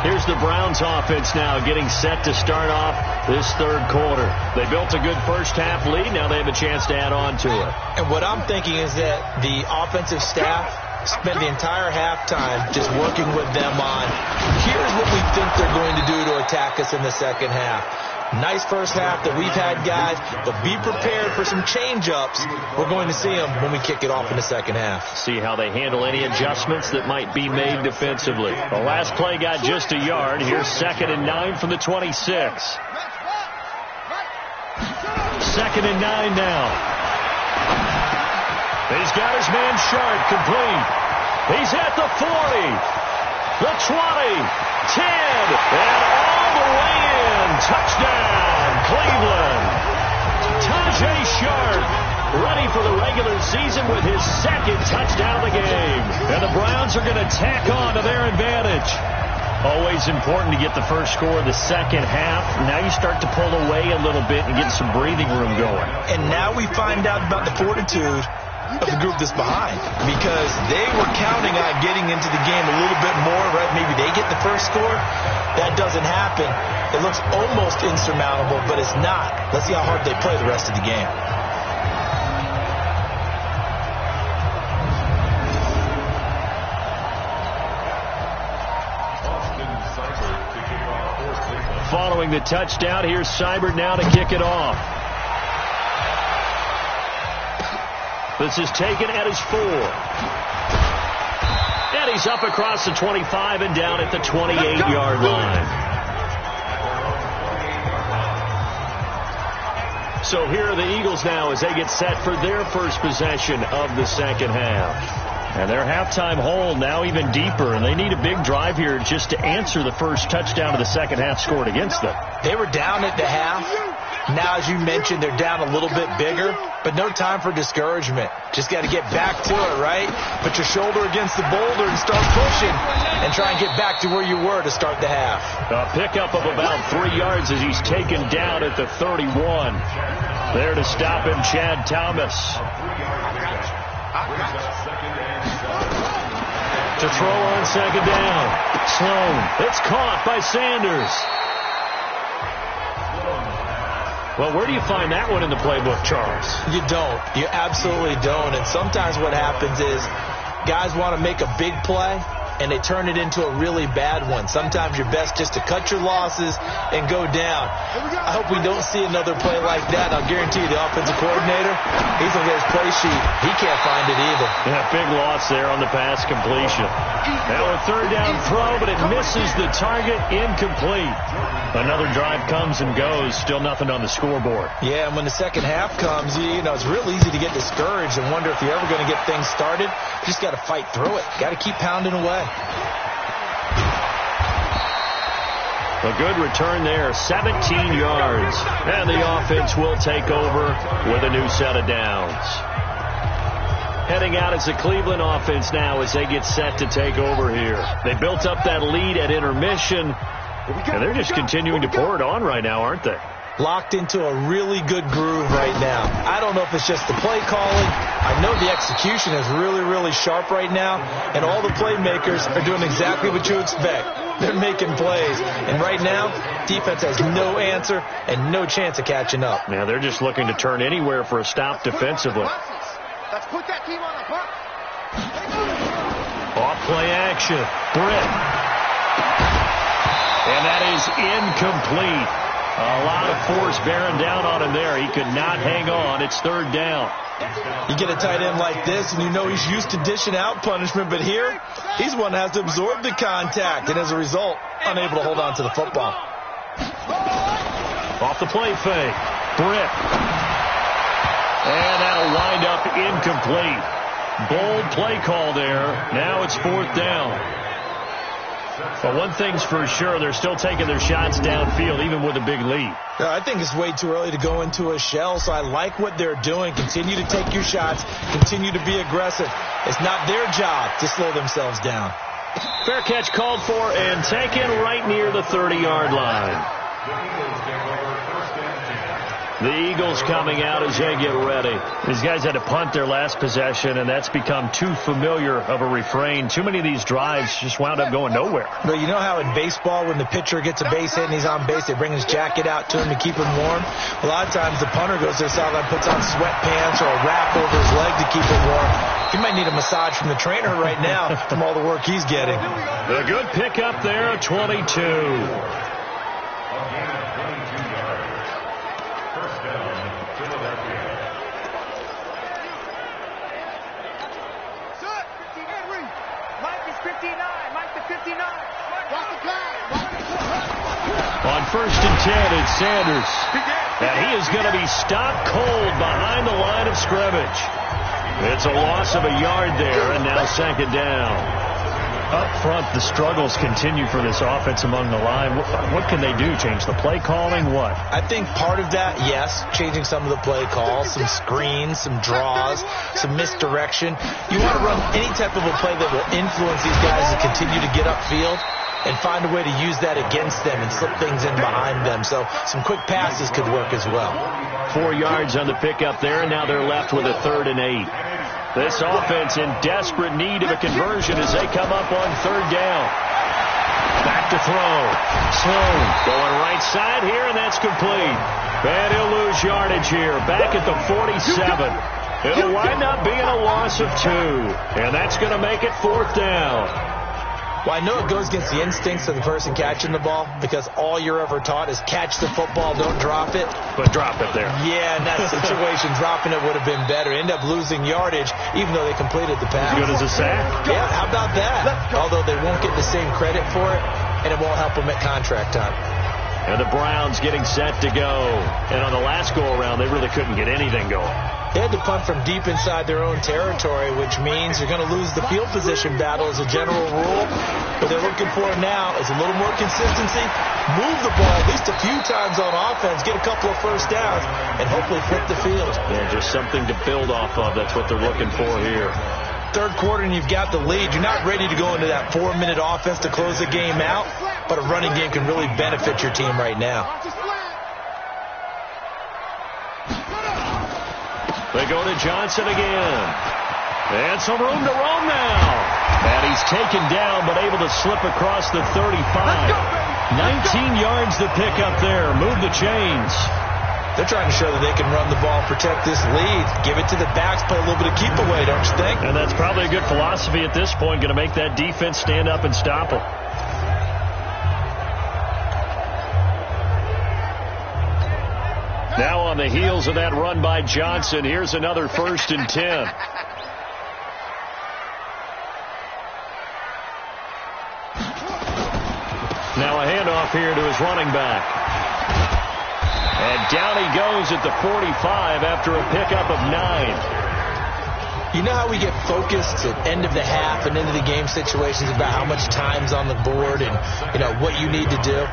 Here's the Browns offense now getting set to start off this third quarter. They built a good first half lead. Now they have a chance to add on to it. And what I'm thinking is that the offensive staff spent the entire halftime just working with them on, here's what we think they're going to do to attack us in the second half. Nice first half that we've had, guys, but be prepared for some change-ups. We're going to see them when we kick it off in the second half. See how they handle any adjustments that might be made defensively. The last play got just a yard. Here's 2nd and 9 from the 26. 2nd and 9 now. He's got his man Sharp complete. He's at the 40, the 20, 10, and all the way in. Touchdown, Cleveland. Tajay Sharp ready for the regular season with his 2nd touchdown of the game. And the Browns are going to tack on to their advantage. Always important to get the first score of the second half. Now you start to pull away a little bit and get some breathing room going. And now we find out about the fortitude of the group that's behind, because they were counting on getting into the game a little bit more, right? Maybe they get the first score. That doesn't happen. It looks almost insurmountable, but it's not. Let's see how hard they play the rest of the game. Following the touchdown, here's Seibert now to kick it off. This is taken at his 4. And he's up across the 25 and down at the 28-yard line. So here are the Eagles now as they get set for their first possession of the second half. And their halftime hole now even deeper, and they need a big drive here just to answer the first touchdown of the second half scored against them. They were down at the half. Now, as you mentioned, they're down a little bit bigger, but no time for discouragement. Just got to get back to it, right? Put your shoulder against the boulder and start pushing and try and get back to where you were to start the half. A pickup of about 3 yards as he's taken down at the 31. There to stop him, Chad Thomas. To throw on second down. Sloan. It's caught by Sanders. Well, where do you find that one in the playbook, Charles? You don't. You absolutely don't. And sometimes what happens is guys want to make a big play, and they turn it into a really bad one. Sometimes you're best just to cut your losses and go down. I hope we don't see another play like that. I'll guarantee you the offensive coordinator, he's on his play sheet. He can't find it either. Yeah, big loss there on the pass completion. Now a third down throw, but it misses the target, incomplete. Another drive comes and goes, still nothing on the scoreboard. Yeah, and when the second half comes, you know, it's real easy to get discouraged and wonder if you're ever going to get things started. You just got to fight through it. Got to keep pounding away. A good return there, 17 yards. And the offense will take over with a new set of downs. Heading out is the Cleveland offense now as they get set to take over here. They built up that lead at intermission, and they're just continuing to pour it on right now, aren't they? Locked into a really good groove right now. I don't know if it's just the play calling. I know the execution is really, really sharp right now, and all the playmakers are doing exactly what you expect. They're making plays, and right now, defense has no answer and no chance of catching up. Now they're just looking to turn anywhere for a stop defensively. Let's put that team on a buck. Off play action. Britt. And that is incomplete. A lot of force bearing down on him there. He could not hang on. It's third down. You get a tight end like this, and you know he's used to dishing out punishment, but here, he's one that has to absorb the contact, and as a result, unable to hold on to the football. Off the play fake. Britt. And that'll wind up incomplete. Bold play call there. Now it's fourth down. But one thing's for sure, they're still taking their shots downfield, even with a big lead. I think it's way too early to go into a shell, so I like what they're doing. Continue to take your shots. Continue to be aggressive. It's not their job to slow themselves down. Fair catch called for and taken right near the 30-yard line. The Eagles coming out as they get ready. These guys had to punt their last possession, and that's become too familiar of a refrain. Too many of these drives just wound up going nowhere. But you know how in baseball, when the pitcher gets a base hit and he's on base, they bring his jacket out to him to keep him warm? A lot of times the punter goes to the sideline, puts on sweatpants or a wrap over his leg to keep him warm. He might need a massage from the trainer right now from all the work he's getting. The good pickup there, 22. On 1st and 10, it's Sanders. And he is going to be stopped cold behind the line of scrimmage. It's a loss of a yard there, and now 2nd down. Up front, the struggles continue for this offense among the line. What can they do? Change the play calling? What? I think part of that, yes, changing some of the play calls, some screens, some draws, some misdirection. You want to run any type of a play that will influence these guys to continue to get upfield and find a way to use that against them and slip things in behind them. So some quick passes could work as well. 4 yards on the pickup there, and now they're left with a 3rd and 8. This offense in desperate need of a conversion as they come up on 3rd down. Back to throw. Sloan going right side here, and that's complete. And he'll lose yardage here. Back at the 47. It'll wind up being a loss of 2. And that's going to make it 4th down. Well, I know it goes against the instincts of the person catching the ball because all you're ever taught is catch the football, don't drop it. But drop it there. Yeah, in that situation, dropping it would have been better. End up losing yardage, even though they completed the pass. As good as a sack? Yeah, how about that? Although they won't get the same credit for it, and it won't help them at contract time. And the Browns getting set to go. And on the last go-around, they really couldn't get anything going. They had to punt from deep inside their own territory, which means you're going to lose the field position battle as a general rule. What they're looking for now is a little more consistency, move the ball at least a few times on offense, get a couple of first downs, and hopefully flip the field. Yeah, just something to build off of. That's what they're looking for here. 3rd quarter and you've got the lead. You're not ready to go into that 4-minute offense to close the game out, but a running game can really benefit your team right now. They go to Johnson again. And some room to roam now. And he's taken down, but able to slip across the 35. 19 yards to pick up there. Move the chains. They're trying to show that they can run the ball, protect this lead. Give it to the backs, play a little bit of keep away, don't you think? And that's probably a good philosophy at this point. Going to make that defense stand up and stop them. Now on the heels of that run by Johnson, here's another 1st and 10. Now a handoff here to his running back. And down he goes at the 45 after a pickup of 9. You know how we get focused at end of the half and into the game situations about how much time's on the board and, you know, what you need to do?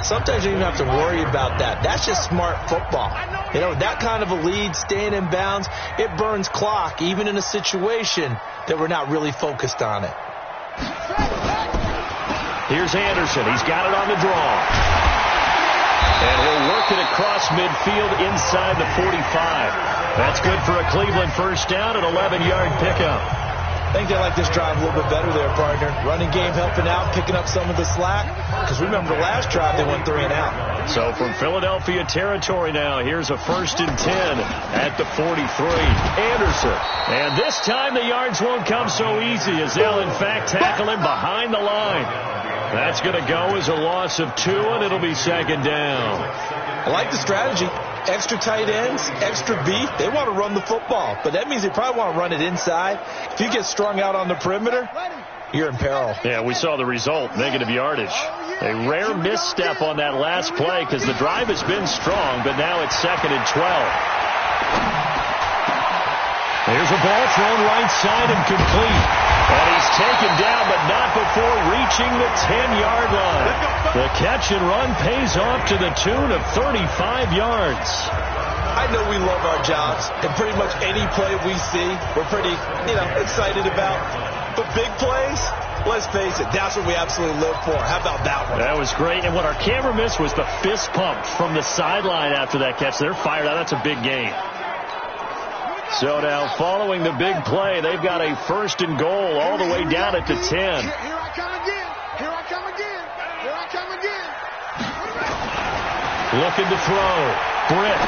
Sometimes you don't even have to worry about that. That's just smart football. You know, that kind of a lead, staying in bounds, it burns clock, even in a situation that we're not really focused on it. Here's Anderson. He's got it on the draw. And he'll work it across midfield inside the 45. That's good for a Cleveland first down, an 11-yard pickup. I think they like this drive a little bit better there, partner. Running game helping out, picking up some of the slack. Because remember, the last drive they went 3 and out. So from Philadelphia territory now, here's a 1st and 10 at the 43. Anderson. And this time the yards won't come so easy as they'll, in fact, tackle him behind the line. That's going to go as a loss of 2, and it'll be 2nd down. I like the strategy. Extra tight ends, extra beef. They want to run the football, but that means they probably want to run it inside. If you get strung out on the perimeter, you're in peril. Yeah, we saw the result, negative yardage. A rare misstep on that last play because the drive has been strong, but now it's 2nd and 12. Here's a ball thrown right side and complete. And he's taken down, but not before reaching the 10-yard line. The catch and run pays off to the tune of 35 yards. I know we love our jobs, and pretty much any play we see, we're pretty, excited about. But big plays, let's face it, that's what we absolutely live for. How about that one? That was great. And what our camera missed was the fist pump from the sideline after that catch. They're fired out. That's a big game. So now, following the big play, they've got a 1st and goal all the way down at the 10. Here I come again. Here I come again. Here I come again. Looking to throw. Britt.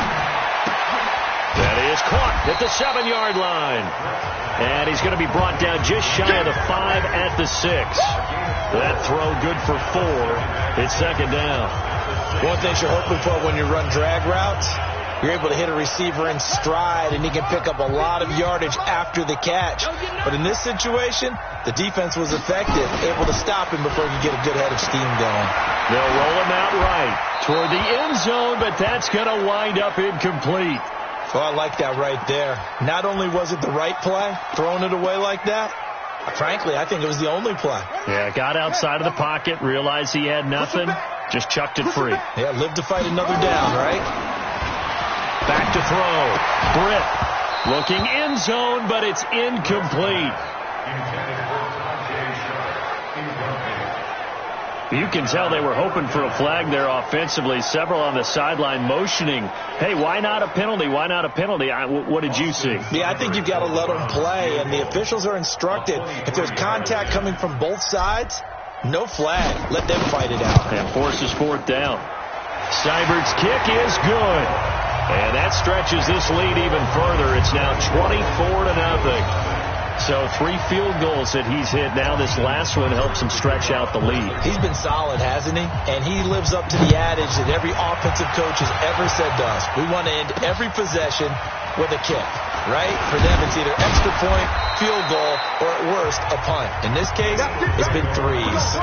That is caught at the 7-yard line. And he's going to be brought down just shy of the 5 at the 6. That throw good for 4. It's 2nd down. One thing you're hoping for when you run drag routes, you're able to hit a receiver in stride, and he can pick up a lot of yardage after the catch. But in this situation, the defense was effective, able to stop him before he could get a good head of steam going. They'll roll him out right toward the end zone, but that's going to wind up incomplete. Well, I like that right there. Not only was it the right play, throwing it away like that, frankly, I think it was the only play. Yeah, got outside of the pocket, realized he had nothing, just chucked it free. Yeah, live to fight another down, right? Back to throw. Britt looking end zone, but it's incomplete. You can tell they were hoping for a flag there offensively. Several on the sideline motioning, hey, why not a penalty? Why not a penalty? What did you see? Yeah, I think you've got to let them play, and the officials are instructed. If there's contact coming from both sides, no flag. Let them fight it out. And forces 4th down. Seibert's kick is good. And that stretches this lead even further. It's now 24-0. So 3 field goals that he's hit. Now this last one helps him stretch out the lead. He's been solid, hasn't he? And he lives up to the adage that every offensive coach has ever said to us. We want to end every possession with a kick, right? For them, it's either extra point, field goal, or at worst, a punt. In this case, it's been 3s.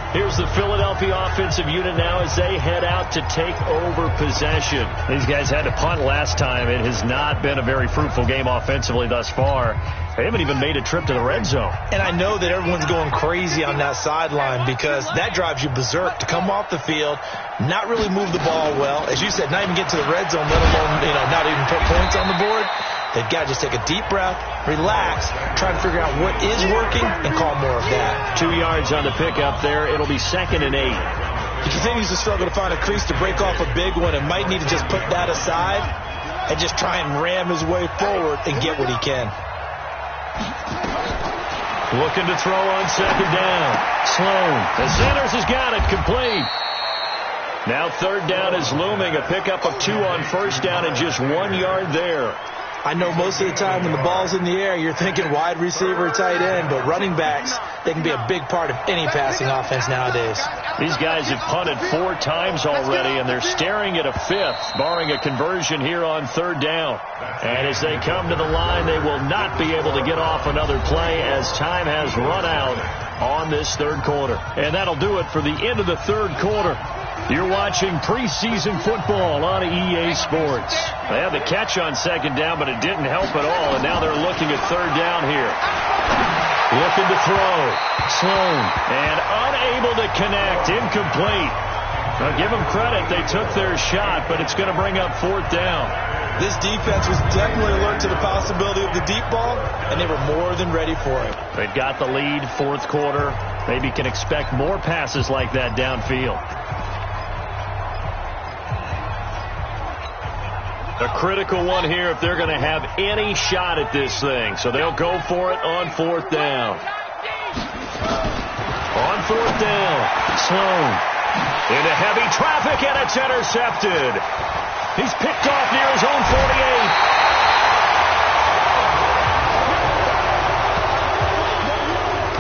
Here's the Philadelphia offensive unit now as they head out to take over possession. These guys had to punt last time. It has not been a very fruitful game offensively thus far. They haven't even made a trip to the red zone. And I know that everyone's going crazy on that sideline because that drives you berserk to come off the field, not really move the ball well. As you said, not even get to the red zone, let alone, not even put points on the board. They've got to just take a deep breath, relax, try to figure out what is working, and call more of that. 2 yards on the pickup there. It'll be 2nd and 8. He continues to struggle to find a crease to break off a big one and might need to just put that aside and just try and ram his way forward and get what he can. Looking to throw on 2nd down. Sloan. The Sanders has got it complete. Now 3rd down is looming. A pickup of 2 on 1st down and just 1 yard there. I know most of the time when the ball's in the air, you're thinking wide receiver, tight end, but running backs, they can be a big part of any passing offense nowadays. These guys have punted 4 times already, and they're staring at a 5th, barring a conversion here on 3rd down. And as they come to the line, they will not be able to get off another play as time has run out on this 3rd quarter. And that'll do it for the end of the 3rd quarter. You're watching preseason football on EA Sports. They had the catch on 2nd down, but it didn't help at all, and now they're looking at 3rd down here. Looking to throw. Sloan. And unable to connect. Incomplete. Now, give them credit. They took their shot, but it's going to bring up 4th down. This defense was definitely alert to the possibility of the deep ball, and they were more than ready for it. They've got the lead, 4th quarter. Maybe can expect more passes like that downfield. A critical one here if they're going to have any shot at this thing. So they'll go for it on 4th down. On 4th down, Sloan into heavy traffic, and it's intercepted. He's picked off near his own 48.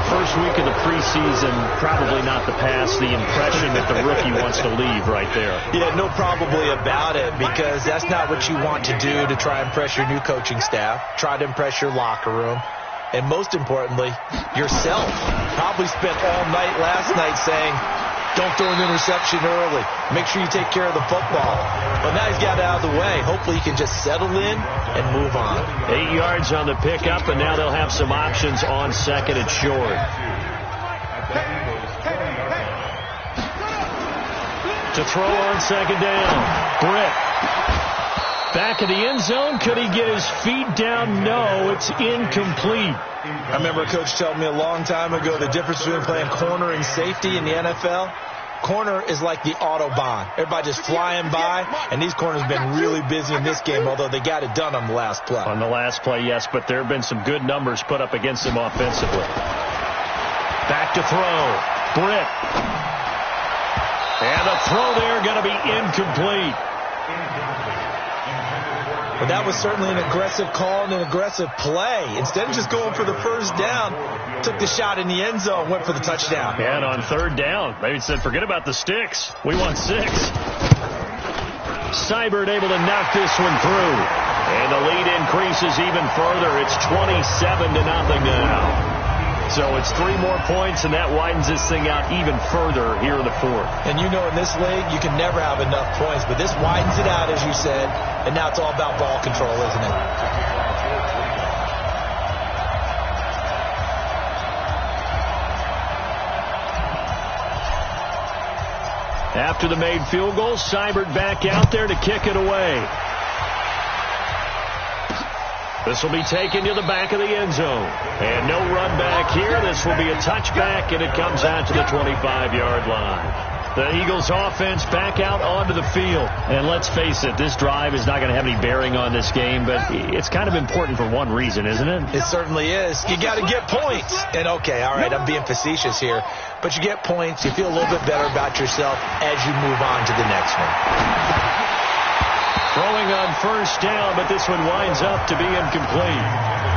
First week of the preseason, probably not the pass, the impression that the rookie wants to leave right there. Yeah, no probably about it, because that's not what you want to do to try and impress your new coaching staff, try to impress your locker room, and most importantly, yourself. Probably spent all night last night saying, Don't throw an interception early. Make sure you take care of the football. But now he's got it out of the way. Hopefully he can just settle in and move on. 8 yards on the pickup, and now they'll have some options on second and short. To throw on second down. Britt. Back in the end zone. Could he get his feet down? No, it's incomplete. I remember a coach telling me a long time ago the difference between playing corner and safety in the NFL. Corner is like the Autobahn. Everybody just flying by, and these corners have been really busy in this game, although they got it done on the last play. On the last play, yes, but there have been some good numbers put up against them offensively. Back to throw. Britt. And the throw there going to be incomplete. But that was certainly an aggressive call and an aggressive play. Instead of just going for the first down, took the shot in the end zone, went for the touchdown. And on third down, maybe said, forget about the sticks. We want 6. Seibert able to knock this one through. And the lead increases even further. It's 27-0 now. So it's 3 more points, and that widens this thing out even further here in the fourth. And you know in this league, you can never have enough points, but this widens it out, as you said, and now it's all about ball control, isn't it? After the made field goal, Seibert back out there to kick it away. This will be taken to the back of the end zone. And no run back here. This will be a touchback, and it comes out to the 25-yard line. The Eagles offense back out onto the field. And let's face it, this drive is not going to have any bearing on this game, but it's kind of important for one reason, isn't it? It certainly is. You got to get points. And, okay, all right, I'm being facetious here, but you get points. You feel a little bit better about yourself as you move on to the next one. Throwing on first down, but this one winds up to be incomplete.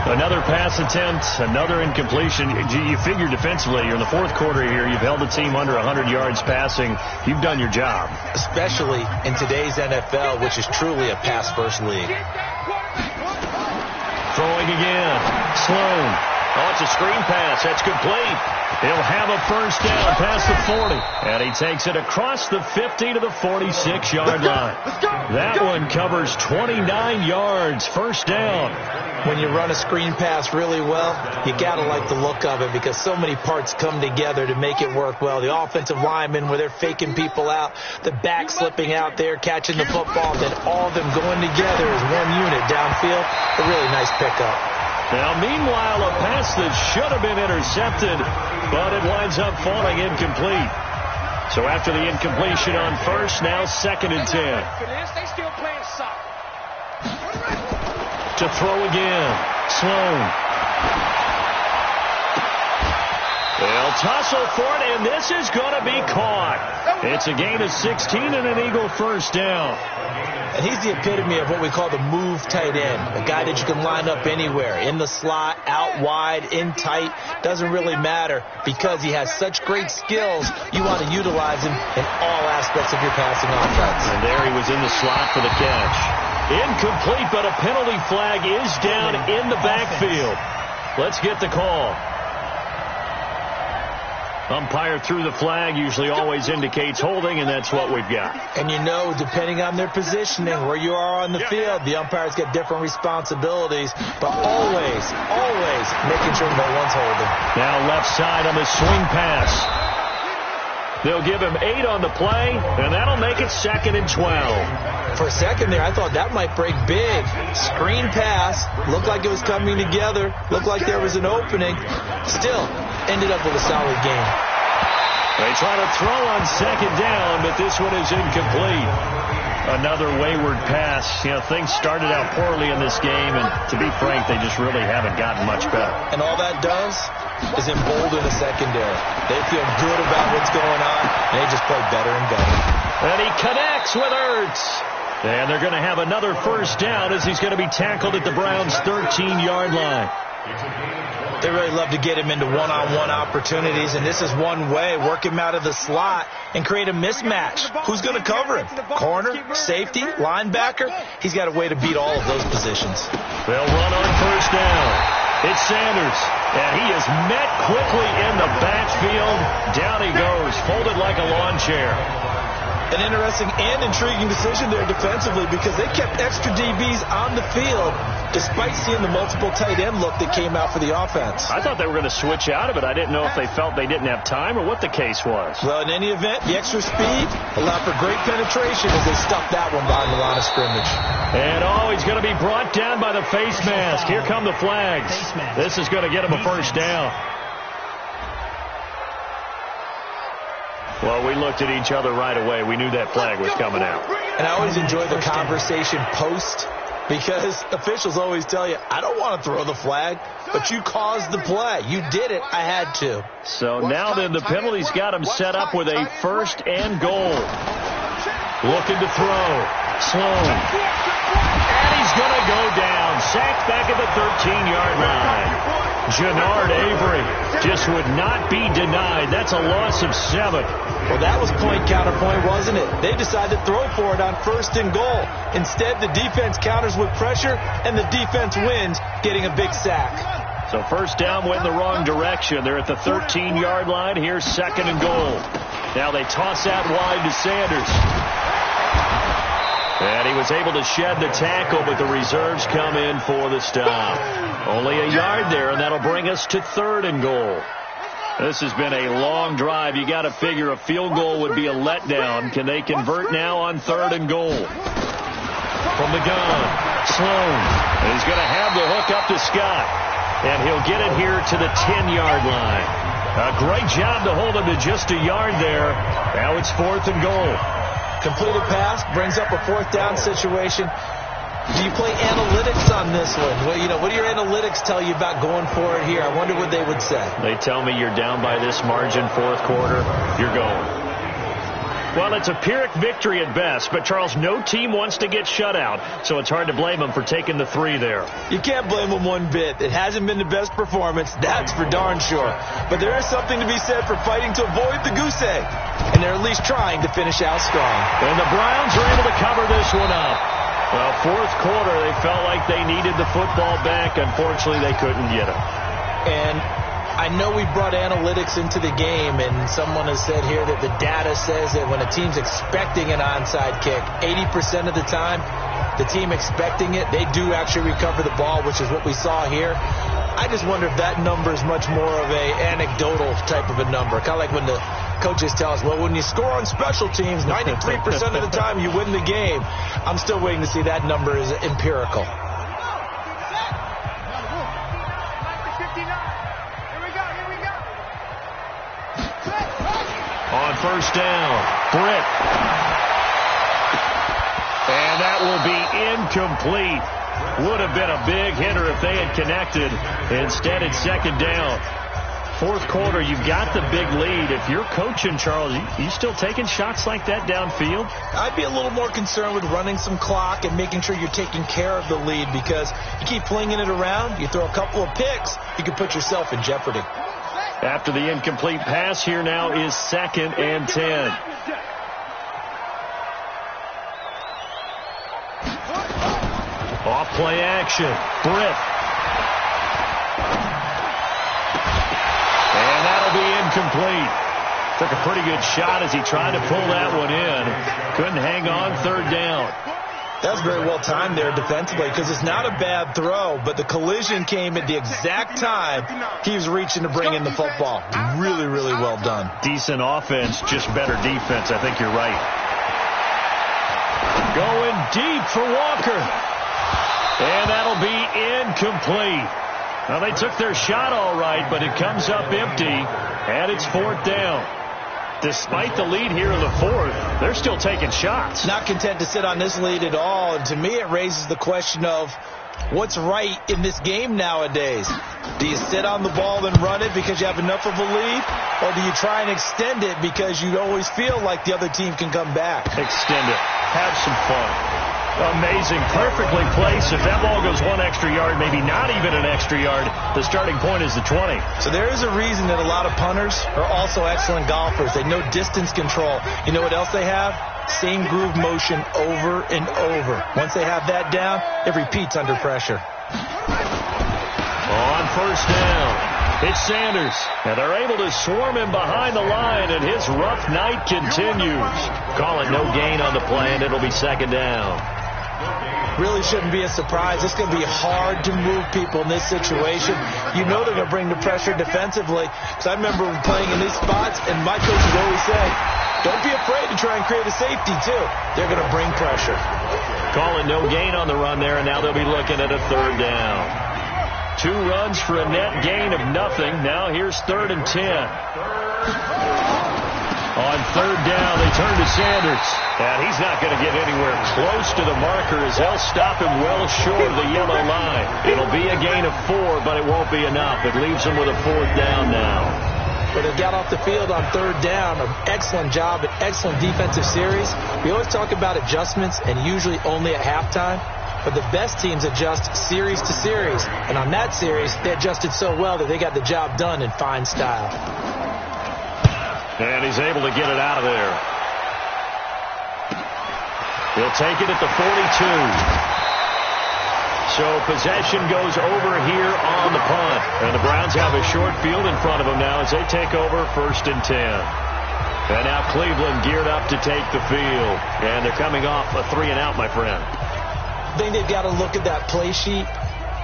Another pass attempt, another incompletion. You figure defensively, you're in the fourth quarter here. You've held the team under 100 yards passing. You've done your job. Especially in today's NFL, which is truly a pass-first league. Throwing again. Sloan. Oh, it's a screen pass. That's complete. He'll have a first down past the 40. And he takes it across the 50 to the 46-yard line. That one covers 29 yards. First down. When you run a screen pass really well, you got to like the look of it because so many parts come together to make it work well. The offensive linemen, where they're faking people out, the back slipping out there, catching the football, then all of them going together as one unit downfield. A really nice pickup. Now, meanwhile, a pass that should have been intercepted, but it winds up falling incomplete. So after the incompletion on first, now 2nd and 10. They still playing soft. To throw again. Sloan. They'll tussle for it, and this is going to be caught. It's a gain of 16 and an Eagle first down. And he's the epitome of what we call the move tight end, a guy that you can line up anywhere, in the slot, out wide, in tight, doesn't really matter because he has such great skills. You want to utilize him in all aspects of your passing offense. And there he was in the slot for the catch. Incomplete, but a penalty flag is down in the backfield. Let's get the call. Umpire threw the flag, usually always indicates holding, and that's what we've got. And you know, depending on their positioning, where you are on the field, the umpires get different responsibilities, but always making sure no one's holding. Now left side on the swing pass. They'll give him 8 on the play, and that'll make it 2nd and 12. For a second there, I thought that might break big. Screen pass, looked like it was coming together, looked like there was an opening. Still, ended up with a solid game. They try to throw on 2nd down, but this one is incomplete. Another wayward pass. You know, things started out poorly in this game, and to be frank, they just really haven't gotten much better. And all that does is embolden the secondary. They feel good about what's going on, and they just play better and better. And he connects with Ertz. And they're going to have another first down as he's going to be tackled at the Browns' 13-yard line. They really love to get him into one-on-one opportunities, and this is one way, work him out of the slot and create a mismatch. Who's going to cover him? Corner, safety, linebacker? He's got a way to beat all of those positions. They'll run on first down. It's Sanders. And he is met quickly in the backfield. Down he goes, folded like a lawn chair. An interesting and intriguing decision there defensively because they kept extra DBs on the field despite seeing the multiple tight end look that came out for the offense. I thought they were going to switch out of it. I didn't know if they felt they didn't have time or what the case was. Well, in any event, the extra speed allowed for great penetration as they stuffed that one behind the line of scrimmage. And he's going to be brought down by the face mask. Here come the flags. This is going to get him a first down. Well, we looked at each other right away. We knew that flag was coming out. And I always enjoy the conversation post because officials always tell you, I don't want to throw the flag, but you caused the play. You did it. I had to. So now then the penalty's got him set up with a first and goal. Looking to throw. Sloan. And he's going to go down. Sacked back at the 13-yard line. Jannard Avery just would not be denied. That's a loss of 7. Well, that was point counterpoint, wasn't it? They decided to throw for it on first and goal. Instead, the defense counters with pressure, and the defense wins, getting a big sack. So first down went the wrong direction. They're at the 13-yard line. Here's second and goal. Now they toss out wide to Sanders. And he was able to shed the tackle, but the reserves come in for the stop. Only a yard there, and that'll bring us to third and goal. This has been a long drive. You got to figure a field goal would be a letdown. Can they convert now on third and goal? From the gun, Sloan. And he's going to have the hook up to Scott. And he'll get it here to the 10-yard line. A great job to hold him to just a yard there. Now it's fourth and goal. Completed pass brings up a fourth down situation. Do you play analytics on this one? Well, what do your analytics tell you about going for it here? I wonder what they would say. They tell me you're down by this margin, fourth quarter, you're going. Well, it's a Pyrrhic victory at best, but, Charles, no team wants to get shut out, so it's hard to blame them for taking the 3 there. You can't blame them one bit. It hasn't been the best performance, that's for darn sure. But there is something to be said for fighting to avoid the goose egg, and they're at least trying to finish out strong. And the Browns are able to cover this one up. Well, fourth quarter, they felt like they needed the football back. Unfortunately, they couldn't get it. And I know we brought analytics into the game, and someone has said here that the data says that when a team's expecting an onside kick, 80% of the time, the team expecting it, they do actually recover the ball, which is what we saw here. I just wonder if that number is much more of a anecdotal type of a number. Kind of like when the coaches tell us, well, when you score on special teams, 93% of the time you win the game. I'm still waiting to see that number is empirical. On first down, Britt. And that will be incomplete. Would have been a big hitter if they had connected. Instead, it's second down. Fourth quarter, you've got the big lead. If you're coaching, Charles, you still taking shots like that downfield? I'd be a little more concerned with running some clock and making sure you're taking care of the lead, because you keep flinging it around, you throw a couple of picks, you can put yourself in jeopardy. After the incomplete pass, here now is second and 10. Off play action. Britt. And that'll be incomplete. Took a pretty good shot as he tried to pull that one in. Couldn't hang on, third down. That was very well timed there defensively, because it's not a bad throw, but the collision came at the exact time he was reaching to bring in the football. Really, really well done. Decent offense, just better defense. I think you're right. Going deep for Walker. And that'll be incomplete. Well, they took their shot all right, but it comes up empty, and it's fourth down. Despite the lead here in the fourth, they're still taking shots. Not content to sit on this lead at all. And to me, it raises the question of what's right in this game nowadays. Do you sit on the ball and run it because you have enough of a lead? Or do you try and extend it because you always feel like the other team can come back? Extend it. Have some fun. Amazing. Perfectly placed. If that ball goes one extra yard, maybe not even an extra yard, the starting point is the 20. So there is a reason that a lot of punters are also excellent golfers. They know distance control. You know what else they have? Same groove motion over and over. Once they have that down, it repeats under pressure. On first down, It's Sanders, and they're able to swarm him behind the line, and his rough night continues. Call it no gain on the play, and it'll be second down. Really shouldn't be a surprise. It's going to be hard to move people in this situation. You know they're going to bring the pressure defensively. Because I remember playing in these spots, and my coach would always say, don't be afraid to try and create a safety, too. They're going to bring pressure. Call it no gain on the run there, and now they'll be looking at a third down. 2 runs for a net gain of nothing. Now here's 3rd and 10. On 3rd down, they turn to Sanders. And he's not going to get anywhere close to the marker as they'll stop him well short of the yellow line. It'll be a gain of 4, but it won't be enough. It leaves them with a 4th down now. But they got off the field on 3rd down. An excellent job, an excellent defensive series. We always talk about adjustments, and usually only at halftime. But the best teams adjust series to series. And on that series, they adjusted so well that they got the job done in fine style. And he's able to get it out of there. He'll take it at the 42. So possession goes over here on the punt. And the Browns have a short field in front of them now as they take over 1st and 10. And now Cleveland geared up to take the field. And they're coming off a 3-and-out, my friend. I think they've got to look at that play sheet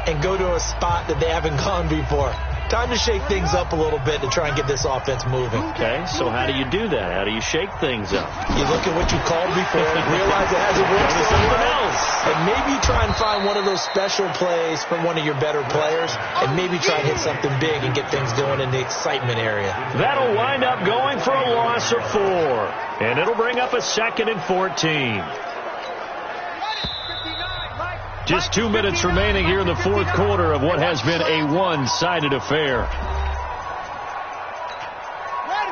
and go to a spot that they haven't gone before. Time to shake things up a little bit to try and get this offense moving. Okay, so how do you do that? How do you shake things up? You look at what you called before, realize it hasn't worked somewhere else, and maybe try and find one of those special plays from one of your better players, and maybe try and hit something big and get things going in the excitement area. That'll wind up going for a loss of 4, and it'll bring up a 2nd and 14. Just 2 minutes remaining here in the 4th quarter of what has been a one-sided affair.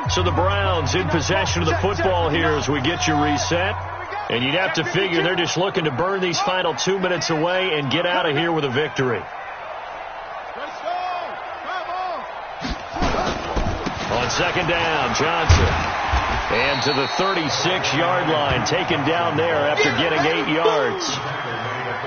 So the Browns in possession of the football here as we get you reset. And you'd have to figure they're just looking to burn these final 2 minutes away and get out of here with a victory. On 2nd down, Johnson. And to the 36-yard line, taken down there after getting 8 yards.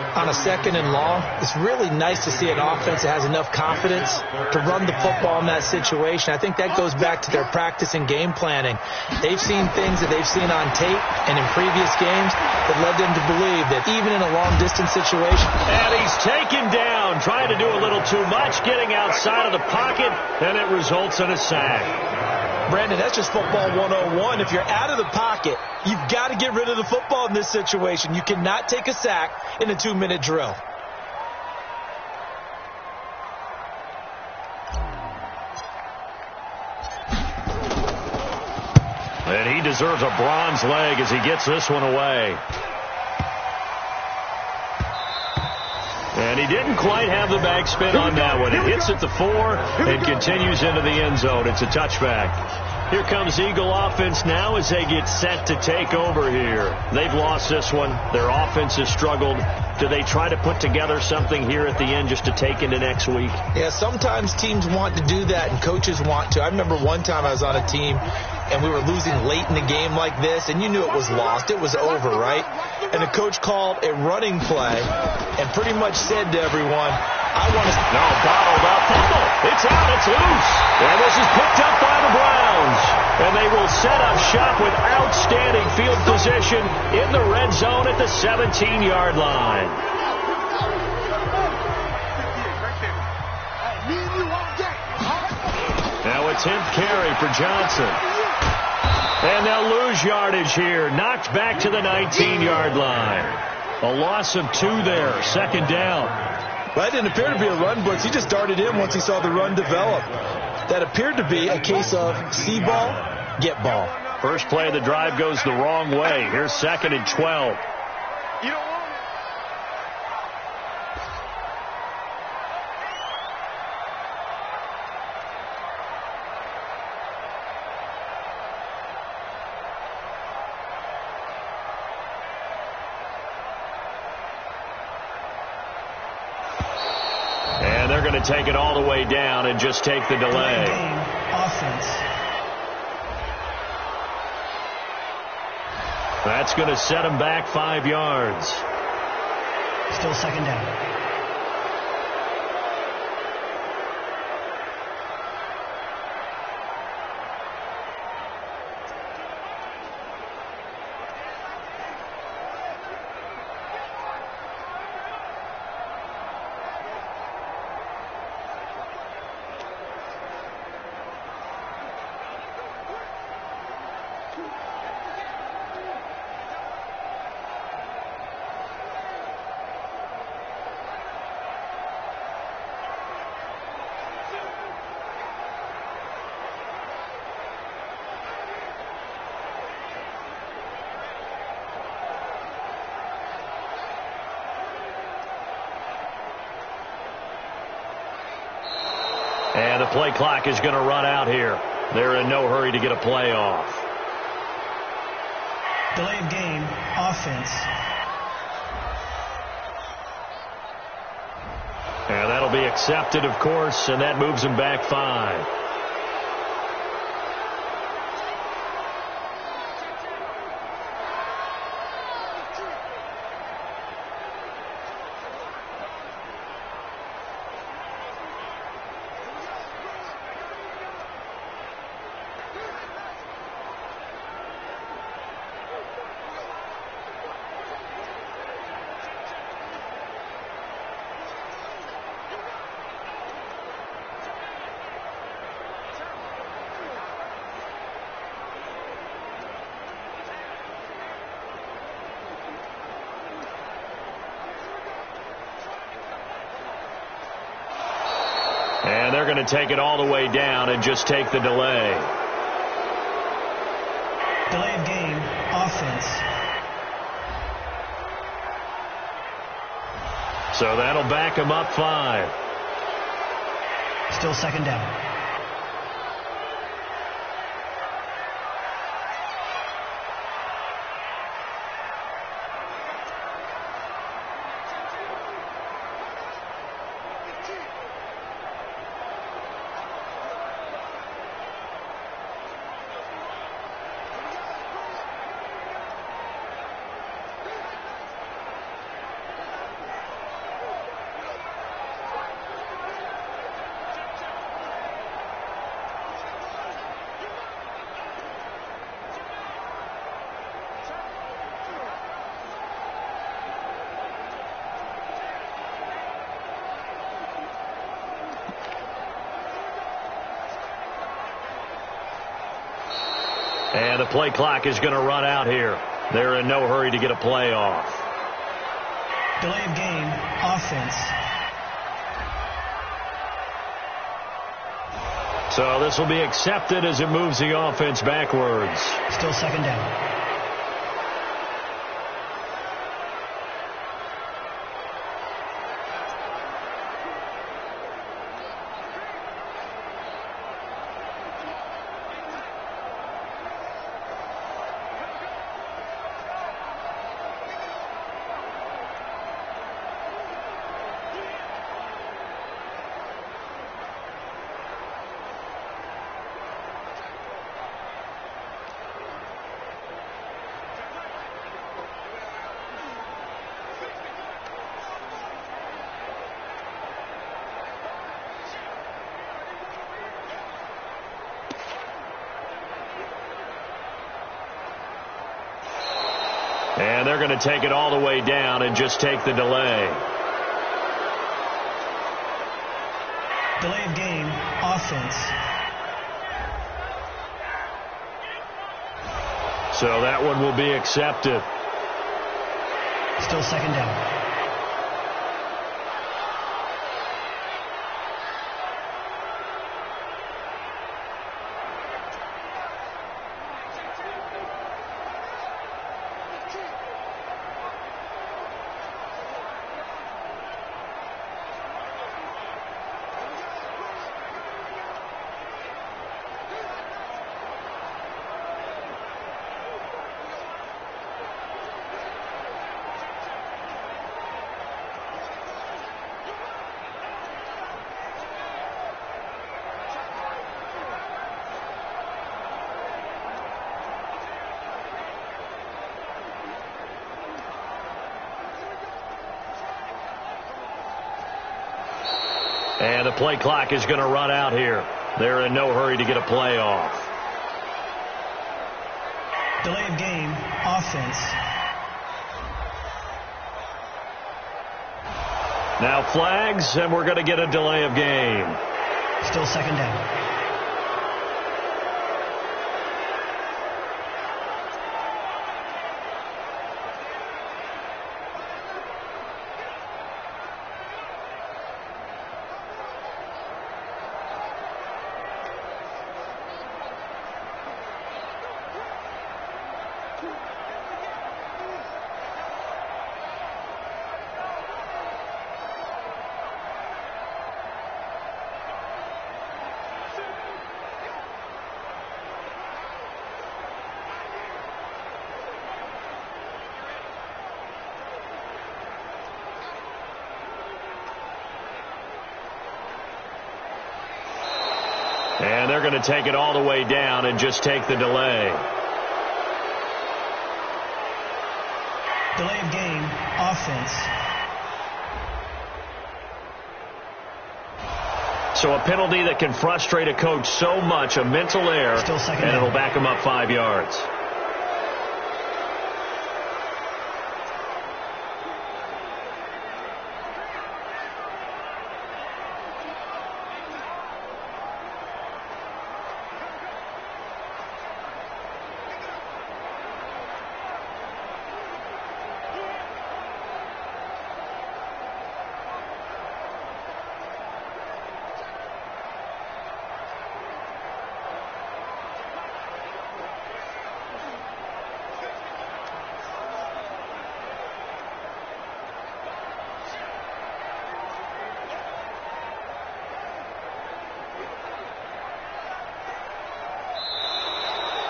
On a 2nd and long, it's really nice to see an offense that has enough confidence to run the football in that situation. I think that goes back to their practice and game planning. They've seen things that they've seen on tape and in previous games that led them to believe that even in a long-distance situation. And he's taken down, trying to do a little too much, getting outside of the pocket, and it results in a sack. Brandon, that's just football 101. If you're out of the pocket, you've got to get rid of the football in this situation. You cannot take a sack in a 2-minute drill. And he deserves a bronze leg as he gets this one away. And he didn't quite have the backspin on that one. It hits at the 4 and continues into the end zone. It's a touchback. Here comes Eagle offense now as they get set to take over here. They've lost this one. Their offense has struggled. Do they try to put together something here at the end just to take into next week? Yeah, sometimes teams want to do that and coaches want to. I remember one time I was on a team and we were losing late in the game like this, and you knew it was lost. It was over, right? And the coach called a running play and pretty much said to everyone, I want to... No, bottled up. Fumble. It's out. It's loose. And this is picked up by the Browns. And they will set up shop with outstanding field position in the red zone at the 17-yard line. Now a 10th carry for Johnson. And they'll lose yardage here. Knocked back to the 19-yard line. A loss of 2 there. 2nd down. Well, that didn't appear to be a run blitz. He just darted in once he saw the run develop. That appeared to be a case of see ball, get ball. First play of the drive goes the wrong way. Here's 2nd and 12. You don't want it. And they're going to take it all the way down and just take the delay. Offense. That's going to set them back 5 yards. Still 2nd down. play clock is going to run out here. They're in no hurry to get a play off. Delay of game, offense. And that'll be accepted, of course, and that moves them back 5. And they're going to take it all the way down and just take the delay. Delay of game, offense. So that'll back them up 5. Still second down. And the play clock is going to run out here. They're in no hurry to get a play off. Delay of game, offense. So this will be accepted as it moves the offense backwards. Still second down. And they're going to take it all the way down and just take the delay. Delay of game, offense. So that one will be accepted. Still second down. And the play clock is going to run out here. They're in no hurry to get a play off. Delay of game, offense. Now flags, and we're going to get a delay of game. Still second down. And they're going to take it all the way down and just take the delay. Delay of game, offense. So a penalty that can frustrate a coach so much, a mental error, and it'll back him up 5 yards.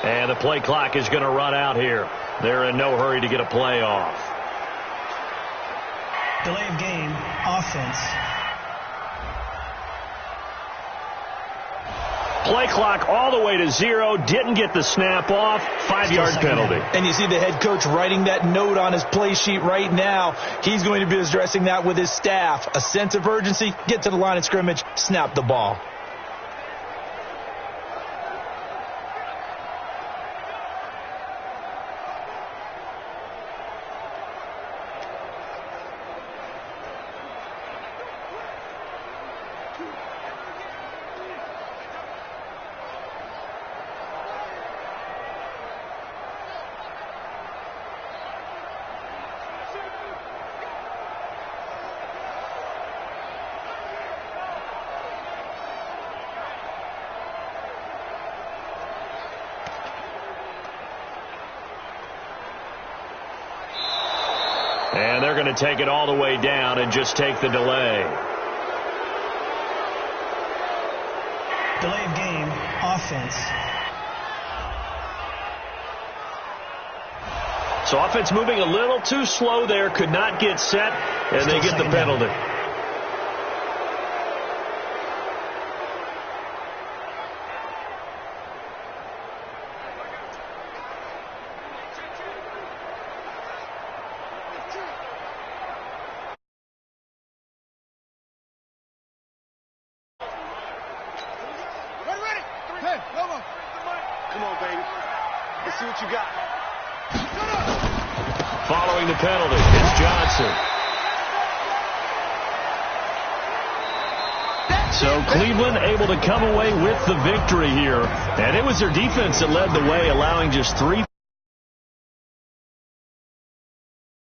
And the play clock is going to run out here. They're in no hurry to get a play off. Delay of game, offense. Play clock all the way to 0. Didn't get the snap off. 5-yard penalty. And you see the head coach writing that note on his play sheet right now. He's going to be addressing that with his staff. A sense of urgency, get to the line of scrimmage, snap the ball. And they're going to take it all the way down and just take the delay. Delay of game, offense. So offense moving a little too slow there, could not get set, and they get the penalty. Come on, baby. Let's see what you got. Following the penalty, it's Johnson. So Cleveland able to come away with the victory here. And it was their defense that led the way, allowing just 3